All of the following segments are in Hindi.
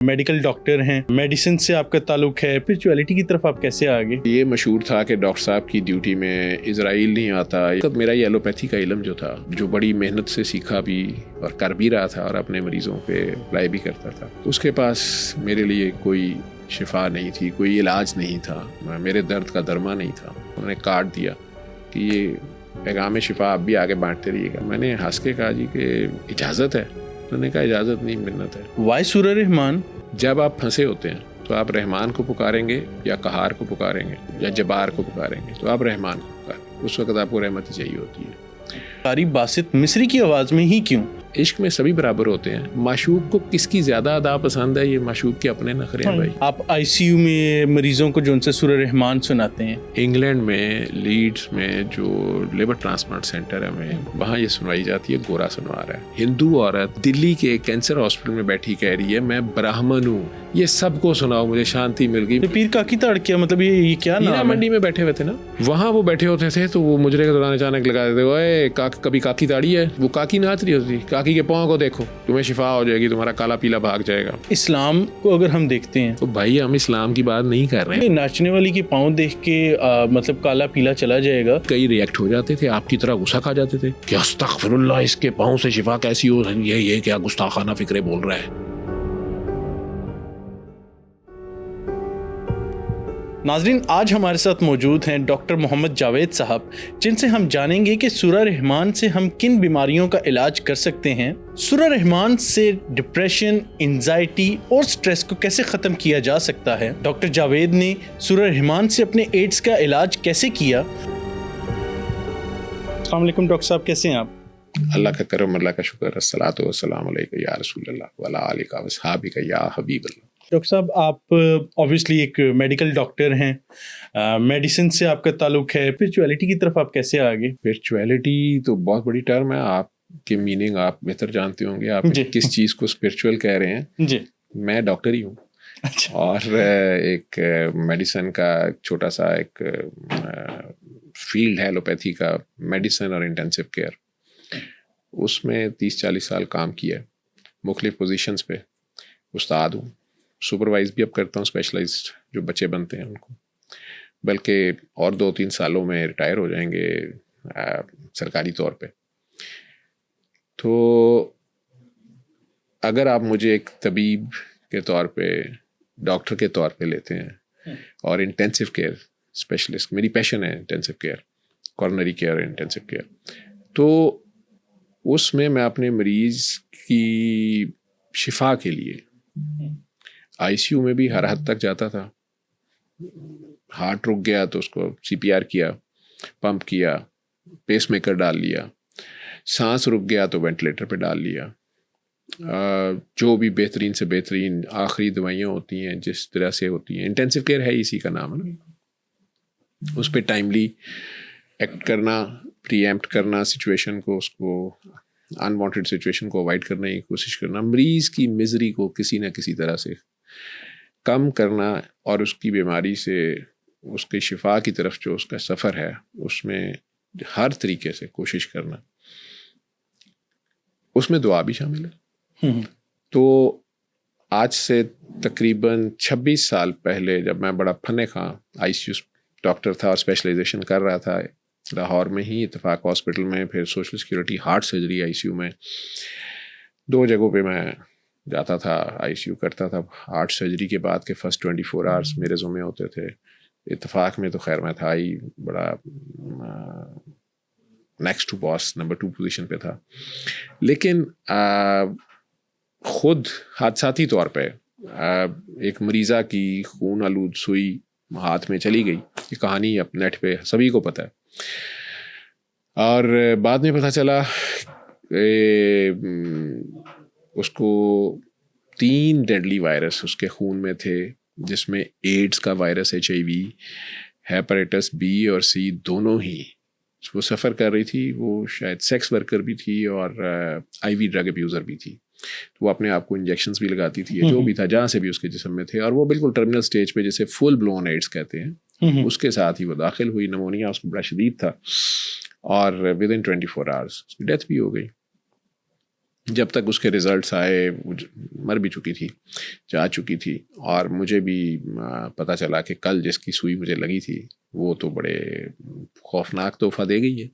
मेडिकल डॉक्टर हैं, मेडिसिन से आपका ताल्लुक है, स्पिरिचुअलिटी की तरफ आप कैसे आ गए? ये मशहूर था कि डॉक्टर साहब की ड्यूटी में इजराइल नहीं आता। तब मेरा ये एलोपैथी का इल्म जो था, जो बड़ी मेहनत से सीखा भी और कर भी रहा था और अपने मरीजों पे अप्लाई भी करता था, उसके पास मेरे लिए कोई शिफा नहीं थी, कोई इलाज नहीं था, मेरे दर्द का दरमा नहीं था। उन्होंने कार्ड दिया कि ये पैगाम शिफा आप भी आगे बांटते रहिएगा। मैंने हंस के कहा जी कि इजाज़त है? उन्होंने कहा इजाज़त नहीं, मिन्नत है। वाई सूरह रहमान? जब आप फंसे होते हैं तो आप रहमान को पुकारेंगे या कहार को पुकारेंगे या जबार को पुकारेंगे? तो आप रहमान को पुकारेंगे। उस वक्त आपको रहमत ही चाहिए होती है। कारी बासित मिस्री की आवाज़ में ही क्यों? इश्क में सभी बराबर होते हैं। माशूक को किसकी ज्यादा अदा पसंद है, ये माशूक के अपने नखरे हैं भाई। आप आईसीयू में मरीजों को जो उनसे सूरह रहमान सुनाते हैं। इंग्लैंड में लीड्स में जो लिवर ट्रांसप्लांट सेंटर है में, वहाँ ये सुनवाई जाती है, गोरा सुनवा रहा है। हिंदू औरत दिल्ली के कैंसर हॉस्पिटल में बैठी कह रही है मैं ब्राह्मण हूँ, ये सबको सुनाओ, मुझे शांति मिल गई। पीर काकी ताड़किया मतलब ये क्या नाम है? मंडी में बैठे हुए थे ना, वहाँ वो बैठे होते थे तो वो मुजरे के दौरान अचानक लगा देते, ओए कभी काकी ताड़ी है, वो काकी नाच रही होती, काकी के पाँव को देखो, तुम्हें शिफा हो जाएगी, तुम्हारा काला पीला भाग जाएगा। इस्लाम को अगर हम देखते हैं तो भाई हम इस्लाम की बात नहीं कर रहे हैं। नाचने वाली की पाँव देख के मतलब काला पीला चला जाएगा। कई रिएक्ट हो जाते थे, आपकी तरह गुस्सा खा जाते थे कि अस्तगफिरुल्लाह, इसके पाँव से शिफा कैसी हो, ये क्या गुस्ताखाना फिक्रे बोल रहा है। नाजरीन, आज हमारे साथ मौजूद हैं डॉक्टर मोहम्मद जावेद साहब, जिनसे हम जानेंगे कि सूरह रहमान से हम किन बीमारियों का इलाज कर सकते हैं, सूरह रहमान से डिप्रेशन, एंजाइटी और स्ट्रेस को कैसे ख़त्म किया जा सकता है, डॉक्टर जावेद ने सूरह रहमान से अपने एड्स का इलाज कैसे किया। अस्सलाम वालेकुम डॉक्टर साहब, कैसे हैं आप? अल्लाह का करम, अल्लाह का शुक्र, अस्सलातु वस्सलामु अलैका या रसूलल्लाह व अला आलिका व अस्हाबिका या हबीबल्लाह। डॉक्टर साहब, आप ऑब्वियसली एक मेडिकल डॉक्टर हैं, मेडिसिन से आपका ताल्लुक है, स्पिरिचुअलिटी की तरफ आप कैसे आ गए? स्पिरिचुअलिटी तो बहुत बड़ी टर्म है, आपके मीनिंग आप बेहतर जानते होंगे। आप किस चीज़ को स्पिरिचुअल कह रहे हैं? जी, मैं डॉक्टर ही हूँ। अच्छा। और एक मेडिसिन का छोटा सा एक फील्ड है एलोपैथी का, मेडिसिन और इंटेंसिव केयर। उसमें 30-40 साल काम किया है, मुख्तलिफ पोजीशंस पे। उस्ताद हूँ, सुपरवाइज भी अब करता हूँ स्पेशलाइज्ड जो बच्चे बनते हैं उनको, बल्कि और 2-3 सालों में रिटायर हो जाएंगे सरकारी तौर पे। तो अगर आप मुझे एक तबीब के तौर पे, डॉक्टर के तौर पे लेते हैं और इंटेंसिव केयर स्पेशलिस्ट, मेरी पैशन है intensive care, coronary care, intensive care, तो उसमें मैं अपने मरीज की शिफा के लिए आईसीयू में भी हर हद तक जाता था। हार्ट रुक गया तो उसको सीपीआर किया, पंप किया, पेसमेकर डाल लिया, सांस रुक गया तो वेंटिलेटर पे डाल लिया। जो भी बेहतरीन से बेहतरीन आखिरी दवाइयाँ होती हैं, जिस तरह से होती हैं, इंटेंसिव केयर है, इसी का नाम है ना। उस पर टाइमली एक्ट करना, प्रीएम्प्ट करना सिचुएशन को, उसको अनवांटेड सिचुएशन को अवॉइड करने की कोशिश करना, मरीज की मिजरी को किसी न किसी तरह से कम करना और उसकी बीमारी से उसके शिफा की तरफ जो उसका सफ़र है उसमें हर तरीके से कोशिश करना। उसमें दुआ भी शामिल है। तो आज से तकरीबन 26 साल पहले, जब मैं बड़ा फने खां आईसीयू डॉक्टर था और स्पेशलाइजेशन कर रहा था लाहौर में ही, इत्तेफाक हॉस्पिटल में, फिर social security heart surgery ICU में, 2 जगहों पे मैं जाता था, आईसीयू करता था। हार्ट सर्जरी के बाद के फर्स्ट 24 आवर्स मेरे ज़िम्मे होते थे। इत्तेफाक में तो खैर मैं था ही, बड़ा next to boss, number 2 position पे था। लेकिन खुद हादसाती तौर पे एक मरीज़ा की खून आलूद सुई हाथ में चली गई। ये कहानी अब नेट पे सभी को पता है। और बाद में पता चला उसको 3 डेडली वायरस उसके खून में थे, जिसमें एड्स का वायरस, HIV, हेपेटाइटिस B और C दोनों ही। वो सफ़र कर रही थी, वो शायद सेक्स वर्कर भी थी और IV ड्रग अब्यूज़र भी थी। तो वो अपने आप को इंजेक्शंस भी लगाती थी, जो भी था, जहाँ से भी उसके जिस्म में थे, और वो बिल्कुल टर्मिनल स्टेज पे, जिसे फुल ब्लोन एड्स कहते हैं, उसके साथ ही वो दाखिल हुई। नमोनिया उसको बड़ा शदीद था और विद इन 24 आवर्स उसकी डेथ भी हो गई। जब तक उसके रिज़ल्ट्स आए वो मर भी चुकी थी, जा चुकी थी, और मुझे भी पता चला कि कल जिसकी सुई मुझे लगी थी वो तो बड़े खौफनाक तोहफा दे गई है।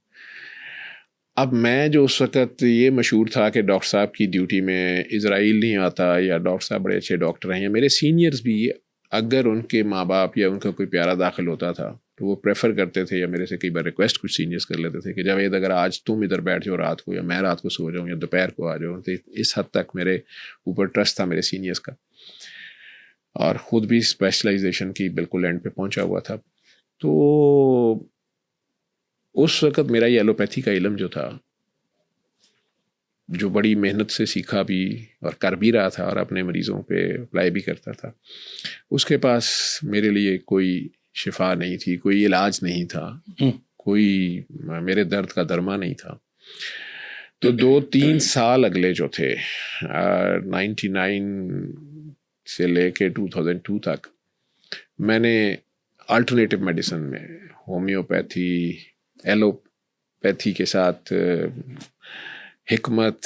अब मैं जो उस वक़्त ये मशहूर था कि डॉक्टर साहब की ड्यूटी में इज़राइल नहीं आता, या डॉक्टर साहब बड़े अच्छे डॉक्टर हैं, या मेरे सीनियर्स भी अगर उनके माँ बाप या उनका कोई प्यारा दाखिल होता था तो वो प्रेफर करते थे, या मेरे से कई बार रिक्वेस्ट कुछ सीनियर्स कर लेते थे कि जावेद अगर आज तुम इधर बैठ जाओ रात को, या मैं रात को सो जाऊँ, या दोपहर को आ जाऊँ। तो इस हद तक मेरे ऊपर ट्रस्ट था मेरे सीनियर्स का, और ख़ुद भी स्पेशलाइजेशन की बिल्कुल एंड पे पहुँचा हुआ था। तो उस वक़्त मेरा ये एलोपैथी का इल्म जो था, जो बड़ी मेहनत से सीखा भी और कर भी रहा था और अपने मरीज़ों पे अप्लाई भी करता था, उसके पास मेरे लिए कोई शिफा नहीं थी, कोई इलाज नहीं था, कोई मेरे दर्द का दरमा नहीं था। तो 2-3 साल अगले जो थे 99 से लेके 2002 तक मैंने अल्टरनेटिव मेडिसिन में होम्योपैथी, एलोपैथी के साथ हिकमत,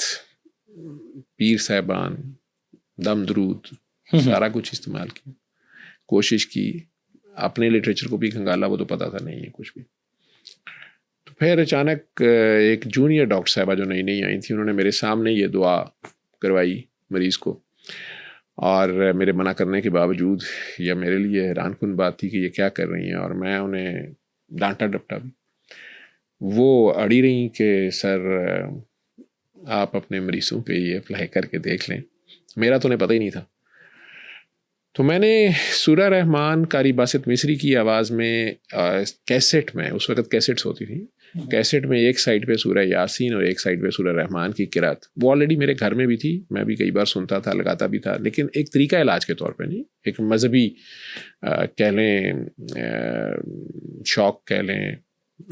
पीर साहबान, दम दरूद, सारा कुछ इस्तेमाल किया, कोशिश की, अपने लिटरेचर को भी खंगाला, वो तो पता था नहीं है कुछ भी। तो फिर अचानक एक जूनियर डॉक्टर साहबा जो नई नई आई थी, उन्होंने मेरे सामने ये दुआ करवाई मरीज़ को, और मेरे मना करने के बावजूद, या मेरे लिए हैरानकुन बात थी कि ये क्या कर रही हैं, और मैं उन्हें डांटा डपटा भी। वो अड़ी रही कि सर आप अपने मरीज़ों पे ये अप्लाई करके देख लें। मेरा तो उन्हें पता ही नहीं था। तो मैंने सूरा रहमान कारी बासित मिस्री की आवाज़ में कैसेट में, उस वक़्त कैसेट्स होती थी, कैसेट में एक साइड पे सूरा यासीन और एक साइड पे सूरा रहमान की किरात, वो ऑलरेडी मेरे घर में भी थी, मैं भी कई बार सुनता था, लगाता भी था, लेकिन एक तरीका इलाज के तौर पे नहीं, एक मजहबी कह लें, शौक़ कह लें,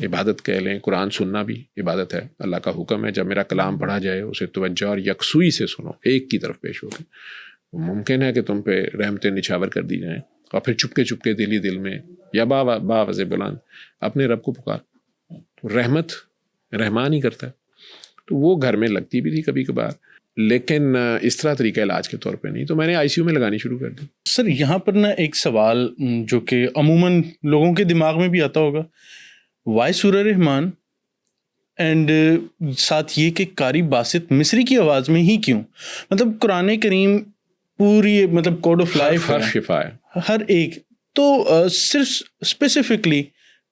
इबादत कह लें। कुरान सुनना भी इबादत है, अल्लाह का हुक्म है, जब मेरा कलाम पढ़ा जाए उसे तवज्जो और यकसुई से सुनो, एक की तरफ पेश होकर। मुमकिन है कि तुम पे रहमतें निछावर कर दी जाएं, और फिर चुपके चुपके दिल ही दिल में या बावज़े बुलंद अपने रब को पुकार, तो रहमत रहमान ही करता है। तो वो घर में लगती भी थी कभी कभार, लेकिन इस तरह तरीका इलाज के तौर पे नहीं। तो मैंने आईसीयू में लगानी शुरू कर दी। सर यहाँ पर ना एक सवाल जो कि अमूमन लोगों के दिमाग में भी आता होगा, वाई सूरा रहमान एंड साथ ये कि कारी बासित मिस्री की आवाज़ में ही क्यों? मतलब कुरान करीम पूरी मतलब कोड ऑफ लाइफ हर शिफा है, हर एक, तो सिर्फ स्पेसिफिकली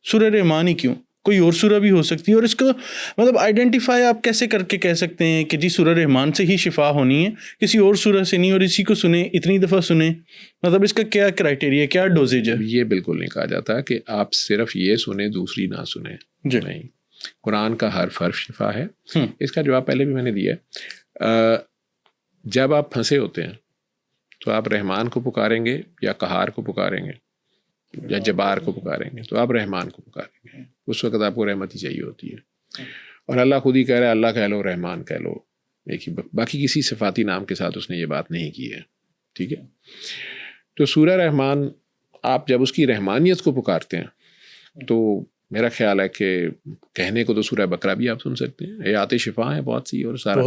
सूरा रहमान ही क्यों? कोई और सूरा भी हो सकती है, और इसको मतलब आइडेंटिफाई आप कैसे करके कह सकते हैं कि जी सूरा रहमान से ही शिफा होनी है, किसी और सूरा से नहीं, और इसी को सुने, इतनी दफ़ा सुने? मतलब इसका क्या क्राइटेरिया, क्या डोजेज है? ये बिल्कुल नहीं कहा जाता कि आप सिर्फ ये सुने दूसरी ना सुने, नहीं। कुरान का हर हर्फ शिफा है। इसका जवाब पहले भी मैंने दिया है। जब आप फंसे होते हैं तो आप रहमान को पुकारेंगे या कहार को पुकारेंगे या जबार को पुकारेंगे, तो आप रहमान को पुकारेंगे। उस वक्त आपको रहमत ही चाहिए होती है, और अल्लाह खुद ही कह रहा है, अल्लाह कह लो, रहमान कह लो, एक ही, बाकी किसी सिफाती नाम के साथ उसने ये बात नहीं की है, ठीक है। तो सूरा रहमान, आप जब उसकी रहमानियत को पुकारते हैं तो मेरा ख्याल है कि कहने को तो सूरह बकरा भी आप सुन सकते हैं, आयात शिफा है बहुत सी, और सारा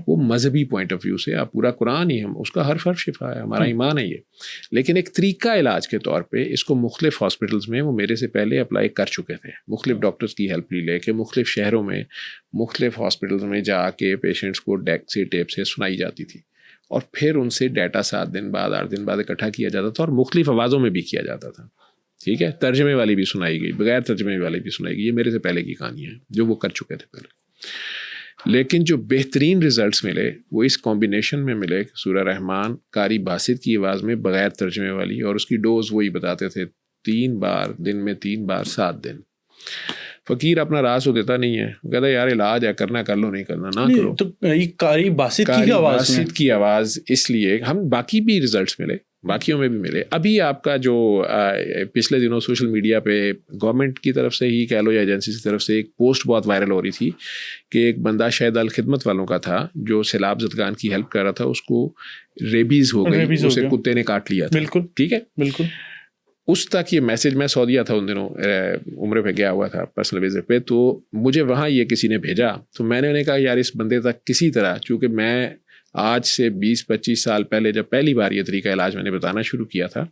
वो मजहबी पॉइंट ऑफ व्यू से आप पूरा कुरान ही, हम उसका हर हर्फ शिफा है, हमारा ईमान है ये। लेकिन एक तरीका इलाज के तौर पे इसको मुख्तलिफ हॉस्पिटल्स में वो मेरे से पहले अप्लाई कर चुके थे, मुख्तलिफ डॉक्टर्स की हेल्प ले के मुख्तलिफ शहरों में मुख्तलिफ हॉस्पिटल्स में जाके पेशेंट्स को डेक से टेप से सुनाई जाती थी, और फिर उनसे डाटा 7 दिन बाद 8 दिन बाद इकट्ठा किया जाता था, और मुख्तलिफ आवाज़ों में भी किया जाता था, ठीक है। तर्जमे वाली भी सुनाई गई, बगैर तर्जमे वाली भी सुनाई गई। ये मेरे से पहले की कहानी है जो वो कर चुके थे पहले। लेकिन जो बेहतरीन रिजल्ट्स मिले वो इस कॉम्बिनेशन में मिले, सूरा रहमान कारी बासित की आवाज़ में बगैर तर्जमे वाली, और उसकी डोज वही बताते थे 3 बार दिन में, 3 बार 7 दिन। फ़कीर अपना राज तो देता नहीं है, कहता यार इलाज है, करना कर लो, नहीं करना ना करो। तो कारी बासित की आवाज़ इसलिए हम, बाकी भी रिजल्ट्स मिले, बाकियों में भी मिले। अभी आपका जो पिछले दिनों सोशल मीडिया पे गवर्नमेंट की तरफ से ही कह लो या एजेंसी की तरफ से एक पोस्ट बहुत वायरल हो रही थी कि एक बंदा शायद अल खिदमत वालों का था जो सैलाब ज़दगान की हेल्प कर रहा था, उसको रेबीज़ हो गई, उसे कुत्ते ने काट लिया था। बिल्कुल, ठीक है, बिल्कुल। उस तक ये मैसेज, मैं सऊदीया था उन दिनों, उम्र पे गया हुआ था पर्सनल विजिट पे, तो मुझे वहाँ ये किसी ने भेजा, तो मैंने उन्हें कहा यार इस बंदे तक किसी तरह, चूँकि मैं आज से 20-25 साल पहले जब पहली बार ये तरीका इलाज मैंने बताना शुरू किया था,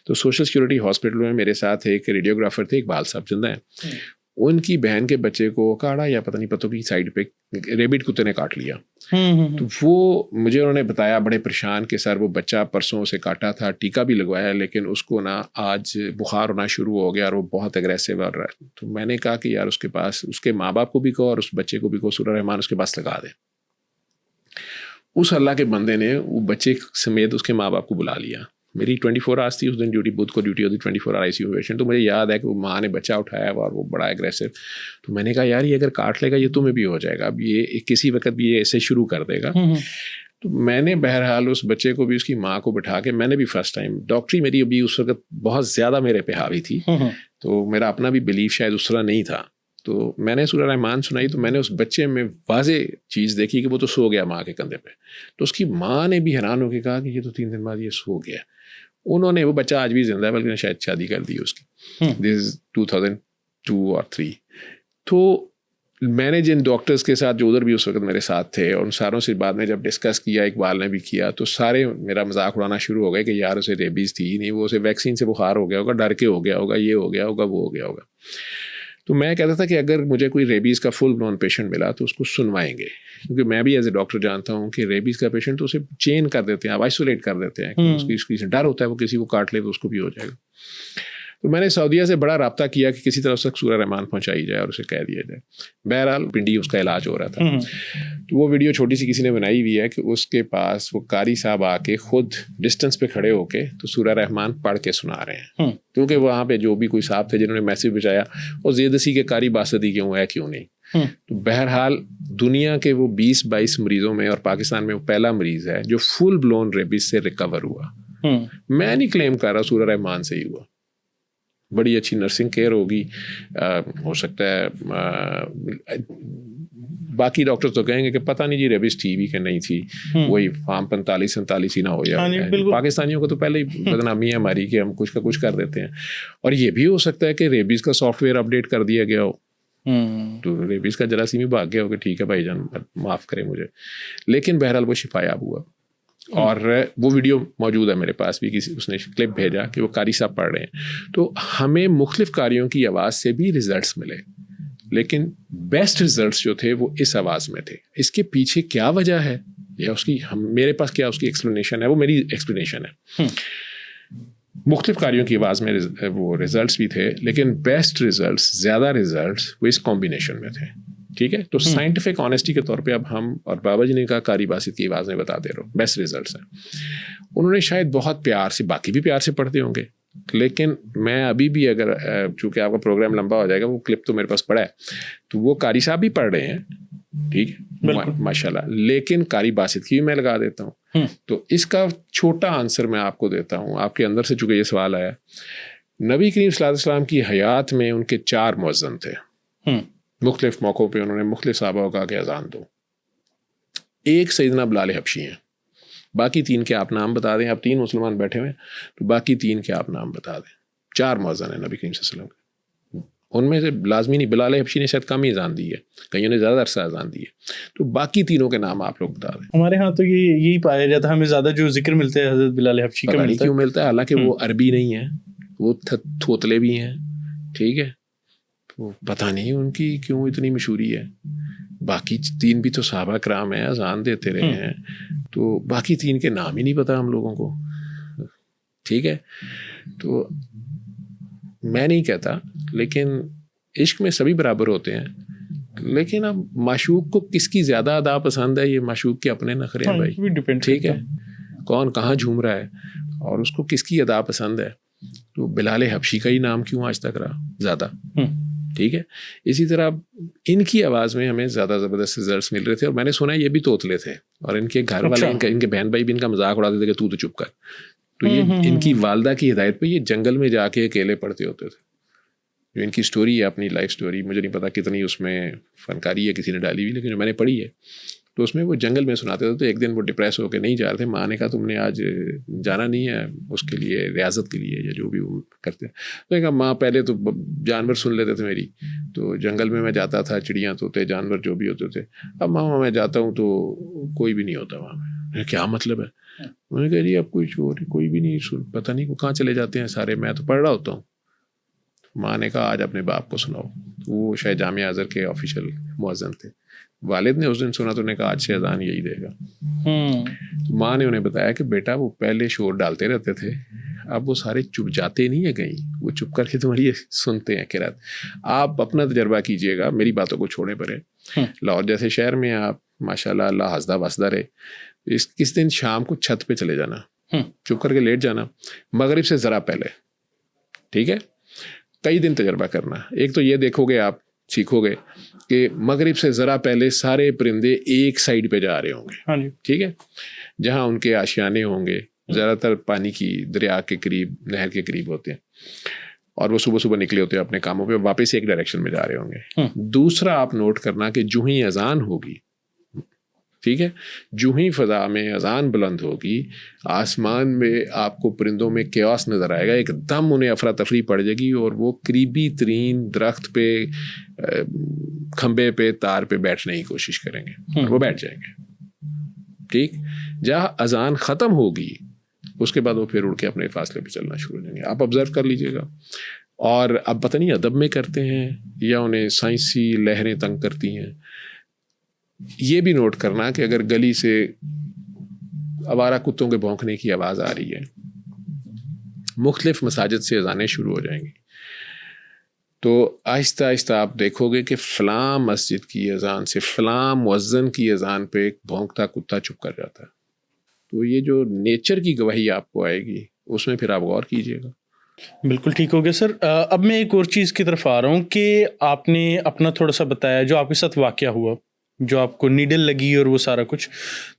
तो सोशल सिक्योरिटी हॉस्पिटल में मेरे साथ एक रेडियोग्राफर थे, इकबाल साहब जिंदा हैं। उनकी बहन के बच्चे को काड़ा या पता नहीं पतों की साइड पे रेबिट कुत्ते ने काट लिया। तो वो मुझे उन्होंने बताया बड़े परेशान कि सर वो बच्चा परसों से काटा था, टीका भी लगवाया, लेकिन उसको ना आज बुखार होना शुरू हो गया और वो बहुत एग्रेसिव हो रहा है। तो मैंने कहा कि यार उसके पास, उसके माँ बाप को भी कहो और उस बच्चे को भी कहो, सूरह रहमान उसके पास लगा दे। उस अल्लाह के बंदे ने वो बच्चे समेत उसके माँ बाप को बुला लिया। मेरी 24 आवर्स थी उस दिन ड्यूटी, बुध को ड्यूटी होती 24 आवर ICU पेशेंट। तो मुझे याद है कि वो माँ ने बच्चा उठाया और वो बड़ा एग्रेसिव। तो मैंने कहा यार ये अगर काट लेगा ये तुम्हें भी हो जाएगा, अब ये किसी वक्त भी ये ऐसे शुरू कर देगा। तो मैंने बहरहाल उस बच्चे को भी उसकी माँ को बिठा के, मैंने भी फर्स्ट टाइम, डॉक्टरी मेरी अभी उस वक्त बहुत ज़्यादा मेरे पे हावी थी, तो मेरा अपना भी बिलीव शायद उस तरह नहीं था। तो मैंने सूरह रहमान सुनाई, तो मैंने उस बच्चे में वाजे चीज़ देखी कि वो तो सो गया माँ के कंधे पे। तो उसकी माँ ने भी हैरान होकर कहा कि ये तो 3 दिन बाद ये सो गया। उन्होंने, वो बच्चा आज भी जिंदा है, बल्कि शायद शादी कर दी उसकी, दिस इज 2002 और 3। तो मैंने जिन डॉक्टर्स के साथ जो उधर भी उस वक्त मेरे साथ थे, और उन सारों से बाद में जब डिस्कस किया, इकबाल ने भी किया, तो सारे मेरा मजाक उड़ाना शुरू हो गए कि यार उसे रेबीज़ थी ही नहीं, वो उसे वैक्सीन से बुखार हो गया होगा, डर के हो गया होगा, ये हो गया होगा, वो हो गया होगा। तो मैं कहता था कि अगर मुझे कोई रेबीज़ का फुल ब्लोन पेशेंट मिला तो उसको सुनवाएंगे, क्योंकि मैं भी एज ए डॉक्टर जानता हूँ कि रेबीज़ का पेशेंट तो उसे चेन कर देते हैं, आप आइसोलेट कर देते हैं कि उसकी डर होता है वो किसी को काट ले तो उसको भी हो जाएगा। तो मैंने सऊदीया से बड़ा रब्ता किया कि किसी तरह से सूरह रहमान पहुंचाई जाए और उसे कह दिया जाए। बहरहाल पिंडी उसका इलाज हो रहा था। तो वो वीडियो छोटी सी किसी ने बनाई हुई है कि उसके पास वो कारी साहब आके खुद डिस्टेंस पे खड़े होके तो सूरह रहमान पढ़ के सुना रहे हैं, क्योंकि वहाँ पे जो भी कोई साहब थे जिन्होंने मैसेज भिजाया और ज़ेदसी के कारी बासदी क्यों है क्यों नहीं। तो बहरहाल दुनिया के वो 20-22 मरीजों में, और पाकिस्तान में वो पहला मरीज है जो फुल ब्लोन रेबीज से रिकवर हुआ। मैं नहीं क्लेम कर रहा, सूरह रहमान से ही हुआ। बड़ी अच्छी नर्सिंग केयर होगी, हो सकता है बाकी डॉक्टर तो कहेंगे कि पता नहीं जी रेबीज थी भी कि नहीं थी, वही फार्म 45-47 ही ना हो जाए। पाकिस्तानियों को तो पहले ही बदनामी है हमारी कि हम कुछ का कुछ कर देते हैं। और ये भी हो सकता है कि रेबीज का सॉफ्टवेयर अपडेट कर दिया गया हो, तो रेबीज का जरासीम ही भाग गया हो कि ठीक है भाईजान माफ़ करें मुझे, लेकिन बहरहाल वो शिफायाब हुआ। और वो वीडियो मौजूद है मेरे पास भी, किसी उसने क्लिप भेजा कि वो कारी साहब पढ़ रहे हैं। तो हमें मुख्तलिफ कारियों की आवाज़ से भी रिजल्ट्स मिले, लेकिन बेस्ट रिजल्ट्स जो थे वो इस आवाज़ में थे। इसके पीछे क्या वजह है या उसकी मेरे पास क्या उसकी एक्सप्लेनेशन है, वो मेरी एक्सप्लेनेशन है। मुख्तलिफ कारियों की आवाज़ में वो रिजल्ट्स भी थे, लेकिन बेस्ट रिजल्ट्स, ज़्यादा रिजल्ट्स वो इस कॉम्बिनेशन में थे। ठीक है, तो साइंटिफिक ऑनेस्टी के तौर पे अब हम, और बाबा जी ने कहा कारी बासित की आवाज़ में बता दे रहा हूँ, बेस्ट रिजल्ट्स हैं। उन्होंने शायद बहुत प्यार से, बाकी भी प्यार से पढ़ते होंगे, लेकिन मैं अभी भी, अगर चूँकि आपका प्रोग्राम लंबा हो जाएगा, वो क्लिप तो मेरे पास पड़ा है, तो वो कारी साहब भी पढ़ रहे हैं, ठीक है, माशाल्लाह, लेकिन कारी बासित की भी मैं लगा देता हूँ। तो इसका छोटा आंसर मैं आपको देता हूँ, आपके अंदर से चूँकि ये सवाल आया। नबी करीम सल्लल्लाहु अलैहि वसल्लम की हयात में उनके 4 मुअज्जिन थे, मुख्तलिफ मौक़ों पे उन्होंने मुख्तलिफ सहाबा को कहा कि अज़ान दो। एक सैयदना बिलाल हबशी हैं, बाकी 3 के आप नाम बता दें। आप 3 मुसलमान बैठे हुए हैं, तो बाकी 3 के आप नाम बता दें। 4 मुअज्जिन हैं नबी करीम सल्लल्लाहु अलैहि वसल्लम के, उनमें से लाजमी नहीं, बिलाल हबशी ने शायद कम ही अज़ान दी है, कईयों ने ज़्यादा अरसा अज़ान दी है, तो बाकी तीनों के नाम आप लोग बता दें। हमारे यहाँ तो यही पाया जाता है, हमें ज़्यादा जो जिक्र मिलते हैं हज़रत बिलाल हबशी का क्यों मिलता है, हालांकि वो अरबी नहीं है, वो थोतले भी हैं, ठीक है, तो पता नहीं उनकी क्यों इतनी मशहूरी है। बाकी 3 भी तो सहाबा कराम हैं, अज़ान देते रहे हैं, तो बाकी 3 के नाम ही नहीं पता हम लोगों को, ठीक है। तो मैं नहीं कहता, लेकिन इश्क में सभी बराबर होते हैं, लेकिन अब माशूक को किसकी ज़्यादा अदा पसंद है, ये माशूक के अपने नखरे हैं भाई, ठीक है, कौन कहाँ झूम रहा है और उसको किसकी अदा पसंद है। तो बिलाल हबशी का ही नाम क्यों आज तक रहा ज़्यादा, ठीक है। इसी तरह इनकी आवाज़ में हमें ज़्यादा ज़बरदस्त रिजल्ट्स मिल रहे थे, और मैंने सुना है ये भी तोतले थे, और इनके घर वाले, इनके बहन भाई भी इनका मजाक उड़ाते थे कि तू तो चुप कर। तो ये इनकी वालदा की हिदायत पे ये जंगल में जाके अकेले पढ़ते होते थे। जो इनकी स्टोरी है, अपनी लाइफ स्टोरी, मुझे नहीं पता कितनी उसमें फनकारी है, किसी ने डाली हुई, लेकिन जो मैंने पढ़ी है तो उसमें वो जंगल में सुनाते थे। तो एक दिन वो डिप्रेस होकर नहीं जा रहे थे, माँ ने कहा तुमने आज जाना नहीं है उसके लिए, रियाजत के लिए, या जो भी वो करते हैं। तो कहा माँ पहले तो जानवर सुन लेते थे मेरी, तो जंगल में मैं जाता था, चिड़ियाँ तोते जानवर जो भी होते थे। अब माँ मैं जाता हूँ तो कोई भी नहीं होता वहाँ पर, क्या मतलब है? उन्होंने कहा जी अब कोई भी नहीं पता नहीं वो कहाँ चले जाते हैं सारे, मैं तो पढ़ रहा होता हूँ। माँ ने कहा आज अपने बाप को सुनाओ। वो शायद जामिया अज़हर के ऑफिशियल मुअज्जिन थे। वालिद ने उस दिन सुना तो उन्होंने कहा आज से अजान यही देगा। तो माँ ने उन्हें बताया कि बेटा वो पहले शोर डालते रहते थे, अब वो सारे चुप जाते नहीं है कहीं, वो चुप करके तुम्हारी सुनते हैं किरात। आप अपना तजर्बा कीजिएगा, मेरी बातों को छोड़े परे। लाहौर जैसे शहर में आप माशाल्लाह अल्लाह हंसदा वसदा रहे, किस दिन शाम को छत पे चले जाना, चुप करके लेट जाना मगरिब से ज़रा पहले, ठीक है? कई दिन तजर्बा करना। एक तो ये देखोगे आप सीखोगे कि मगरिब से ज़रा पहले सारे परिंदे एक साइड पे जा रहे होंगे। हाँ जी। ठीक है, जहाँ उनके आशियाने होंगे ज़्यादातर पानी की दरिया के करीब, नहर के करीब होते हैं, और वो सुबह सुबह निकले होते हैं अपने कामों पे, वापस एक डायरेक्शन में जा रहे होंगे। दूसरा आप नोट करना कि जो ही अजान होगी, ठीक है, जो ही फ़ज़ा में अजान बुलंद होगी, आसमान में आपको परिंदों में केओस नज़र आएगा, एकदम उन्हें अफरा तफरी पड़ जाएगी और वो करीबी तरीन दरख्त पे, खंबे पे, तार पे बैठने की कोशिश करेंगे और वो बैठ जाएंगे। ठीक, जहाँ अजान ख़त्म होगी उसके बाद वो फिर उड़ के अपने फासले पे चलना शुरू हो जाएंगे। आप ऑब्जर्व कर लीजिएगा। और अब पता नहीं अदब में करते हैं या उन्हें साइंसी लहरें तंग करती हैं। ये भी नोट करना कि अगर गली से आवारा कुत्तों के भौंकने की आवाज़ आ रही है, मुख्तलिफ मसाजिद से अजानें शुरू हो जाएंगी, तो आहिस्ता आहिस्ता आप देखोगे कि फ़लाँ मस्जिद की अजान से फ़लाँ मुअज्जिन की अजान पे एक भौंकता कुत्ता चुप कर जाता है। तो ये जो नेचर की गवाही आपको आएगी उसमें फिर आप गौर कीजिएगा। बिल्कुल ठीक हो गया सर। अब मैं एक और चीज़ की तरफ आ रहा हूँ कि आपने अपना थोड़ा सा बताया जो आपके साथ वाक़या हुआ, जो आपको नीडल लगी और वो सारा कुछ।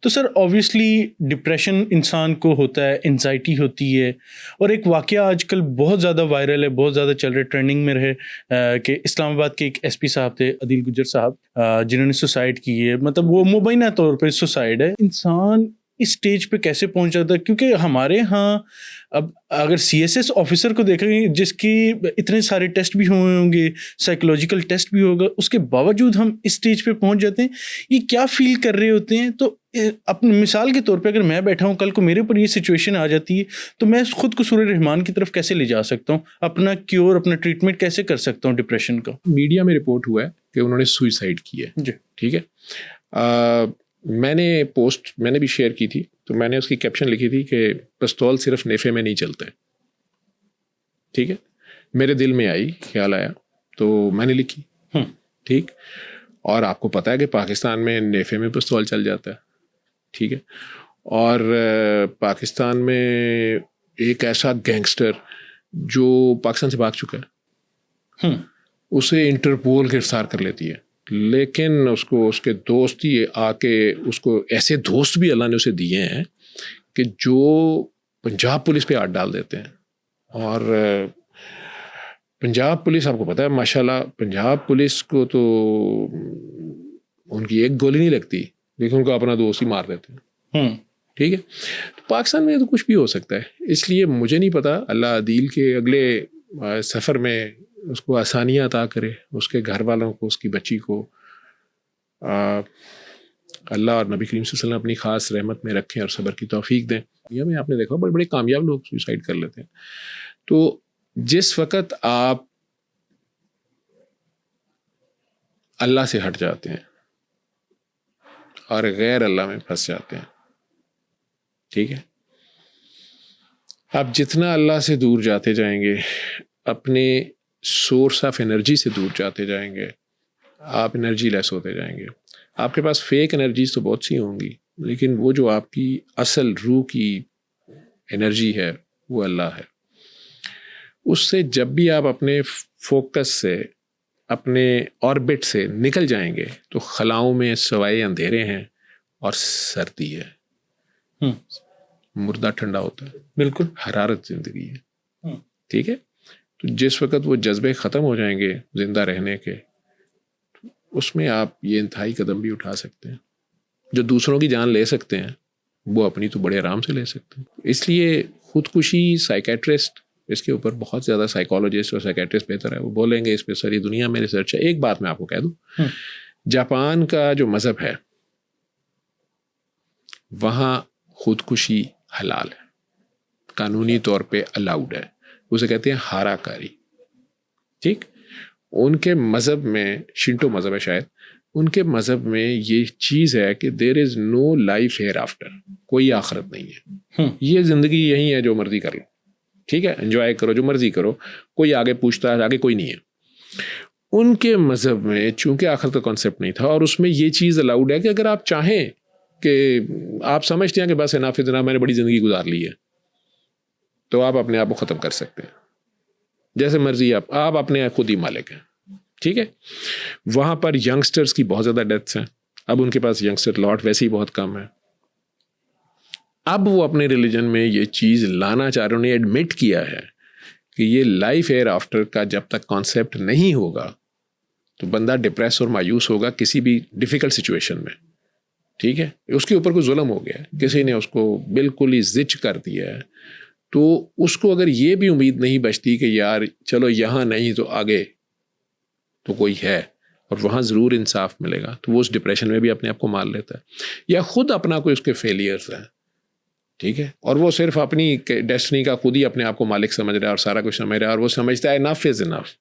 तो सर ऑब्वियसली डिप्रेशन इंसान को होता है, एंजाइटी होती है, और एक वाक़या आजकल बहुत ज़्यादा वायरल है, बहुत ज़्यादा चल रहा है, ट्रेंडिंग में रहे कि इस्लामाबाद के एक एसपी साहब थे, अदील गुज्जर साहब, जिन्होंने सुसाइड की है। मतलब वो मुबैना तौर पे सुसाइड है। इंसान इस स्टेज पे कैसे पहुंच जाता है? क्योंकि हमारे यहाँ अब अगर सीएसएस ऑफिसर को देखेंगे जिसकी इतने सारे टेस्ट भी हुए होंगे, साइकोलॉजिकल टेस्ट भी होगा, उसके बावजूद हम इस स्टेज पे पहुंच जाते हैं। ये क्या फील कर रहे होते हैं? तो अपनी मिसाल के तौर पे अगर मैं बैठा हूँ, कल को मेरे ऊपर ये सिचुएशन आ जाती है, तो मैं खुद को सूरह रहमान की तरफ कैसे ले जा सकता हूँ? अपना क्योर, अपना ट्रीटमेंट कैसे कर सकता हूँ डिप्रेशन का? मीडिया में रिपोर्ट हुआ है कि उन्होंने सुसाइड की है जी, ठीक है। मैंने पोस्ट मैंने भी शेयर की थी, तो मैंने उसकी कैप्शन लिखी थी कि पिस्तौल सिर्फ नेफे में नहीं चलता है। ठीक है, मेरे दिल में आई, ख्याल आया तो मैंने लिखी। ठीक, और आपको पता है कि पाकिस्तान में नेफे में पिस्तौल चल जाता है। ठीक है, और पाकिस्तान में एक ऐसा गैंगस्टर जो पाकिस्तान से भाग चुका है, उसे इंटरपोल गिरफ्तार कर लेती है, लेकिन उसको उसके दोस्त ही आके, उसको ऐसे दोस्त भी अल्लाह ने उसे दिए हैं कि जो पंजाब पुलिस पे हाथ डाल देते हैं। और पंजाब पुलिस, आपको पता है माशाल्लाह, पंजाब पुलिस को तो उनकी एक गोली नहीं लगती, लेकिन उनको अपना दोस्त ही मार देते हैं। ठीक है, तो पाकिस्तान में तो कुछ भी हो सकता है। इसलिए मुझे नहीं पता, अल्लाह अदील के अगले सफ़र में उसको आसानियाँ अता करे, उसके घर वालों को, उसकी बच्ची को अल्लाह और नबी करीम सल्लल्लाहु अलैहि वसल्लम अपनी ख़ास रहमत में रखें और सब्र की तौफीक दें। दुनिया में आपने देखा बड़े बड़े कामयाब लोग सुसाइड कर लेते हैं। तो जिस वक़्त आप अल्लाह से हट जाते हैं और गैर अल्लाह में फंस जाते हैं, ठीक है, आप जितना अल्लाह से दूर जाते जाएंगे, अपने सोर्स ऑफ एनर्जी से दूर जाते जाएंगे, आप एनर्जी लेस होते जाएंगे। आपके पास फेक एनर्जीज तो बहुत सी होंगी, लेकिन वो जो आपकी असल रूह की एनर्जी है वो अल्लाह है। उससे जब भी आप अपने फोकस से, अपने ऑर्बिट से निकल जाएंगे, तो खलाओं में सवाए अंधेरे हैं और सर्दी है, मुर्दा ठंडा होता है, बिल्कुल हरारत जिंदगी है। ठीक है, तो जिस वक़्त वो जज्बे ख़त्म हो जाएंगे ज़िंदा रहने के, उसमें आप ये इंतहाई कदम भी उठा सकते हैं। जो दूसरों की जान ले सकते हैं वो अपनी तो बड़े आराम से ले सकते हैं। इसलिए खुदकुशी, साइकेट्रिस्ट, इसके ऊपर बहुत ज़्यादा साइकोलॉजिस्ट और साइकेट्रिस्ट बेहतर है, वो बोलेंगे इस पर सारी दुनिया में रिसर्च है। एक बात मैं आपको कह दूँ, जापान का जो मज़हब है वहाँ खुदकुशी हलाल है, कानूनी तौर पे अलाउड है, उसे कहते हैं हाराकारी। ठीक, उनके मज़हब में, शिंटो मज़हब है शायद, उनके मज़हब में ये चीज़ है कि there is no life hereafter, कोई आखिरत नहीं है, ये ज़िंदगी यही है, जो मर्ज़ी कर लो, ठीक है, एंजॉय करो, जो मर्ज़ी करो, कोई आगे पूछता है, आगे कोई नहीं है। उनके मज़हब में चूंकि आखिरत का कॉन्सेप्ट नहीं था, और उसमें ये चीज़ अलाउड है कि अगर आप चाहें कि आप समझते हैं कि बस इनाफ इतना, मैंने बड़ी ज़िंदगी गुजार ली है, तो आप अपने आप को ख़त्म कर सकते हैं, जैसे मर्जी आप अपने खुद ही मालिक हैं। ठीक है, वहाँ पर यंगस्टर्स की बहुत ज़्यादा डेथ्स हैं, अब उनके पास यंगस्टर लॉट वैसे ही बहुत कम है। अब वो अपने रिलीजन में ये चीज़ लाना चाह रहे हैं, उन्हें एडमिट किया है कि ये लाइफ एयर आफ्टर का जब तक कॉन्सेप्ट नहीं होगा तो बंदा डिप्रेस और मायूस होगा किसी भी डिफ़िकल्ट सिचुएशन में। ठीक है, उसके ऊपर कोई जुल्म हो गया है, किसी ने उसको बिल्कुल ही जिच कर दिया है, तो उसको अगर ये भी उम्मीद नहीं बचती कि यार चलो यहाँ नहीं तो आगे तो कोई है और वहाँ ज़रूर इंसाफ मिलेगा, तो वो उस डिप्रेशन में भी अपने आप को मार लेता है, या खुद अपना कोई उसके फेलियर्स हैं, ठीक है, और वो सिर्फ अपनी डेस्टिनी का खुद ही अपने आप को मालिक समझ रहा है और सारा कुछ समझ रहा है, और वो समझता है इनफ इज़ इनफ।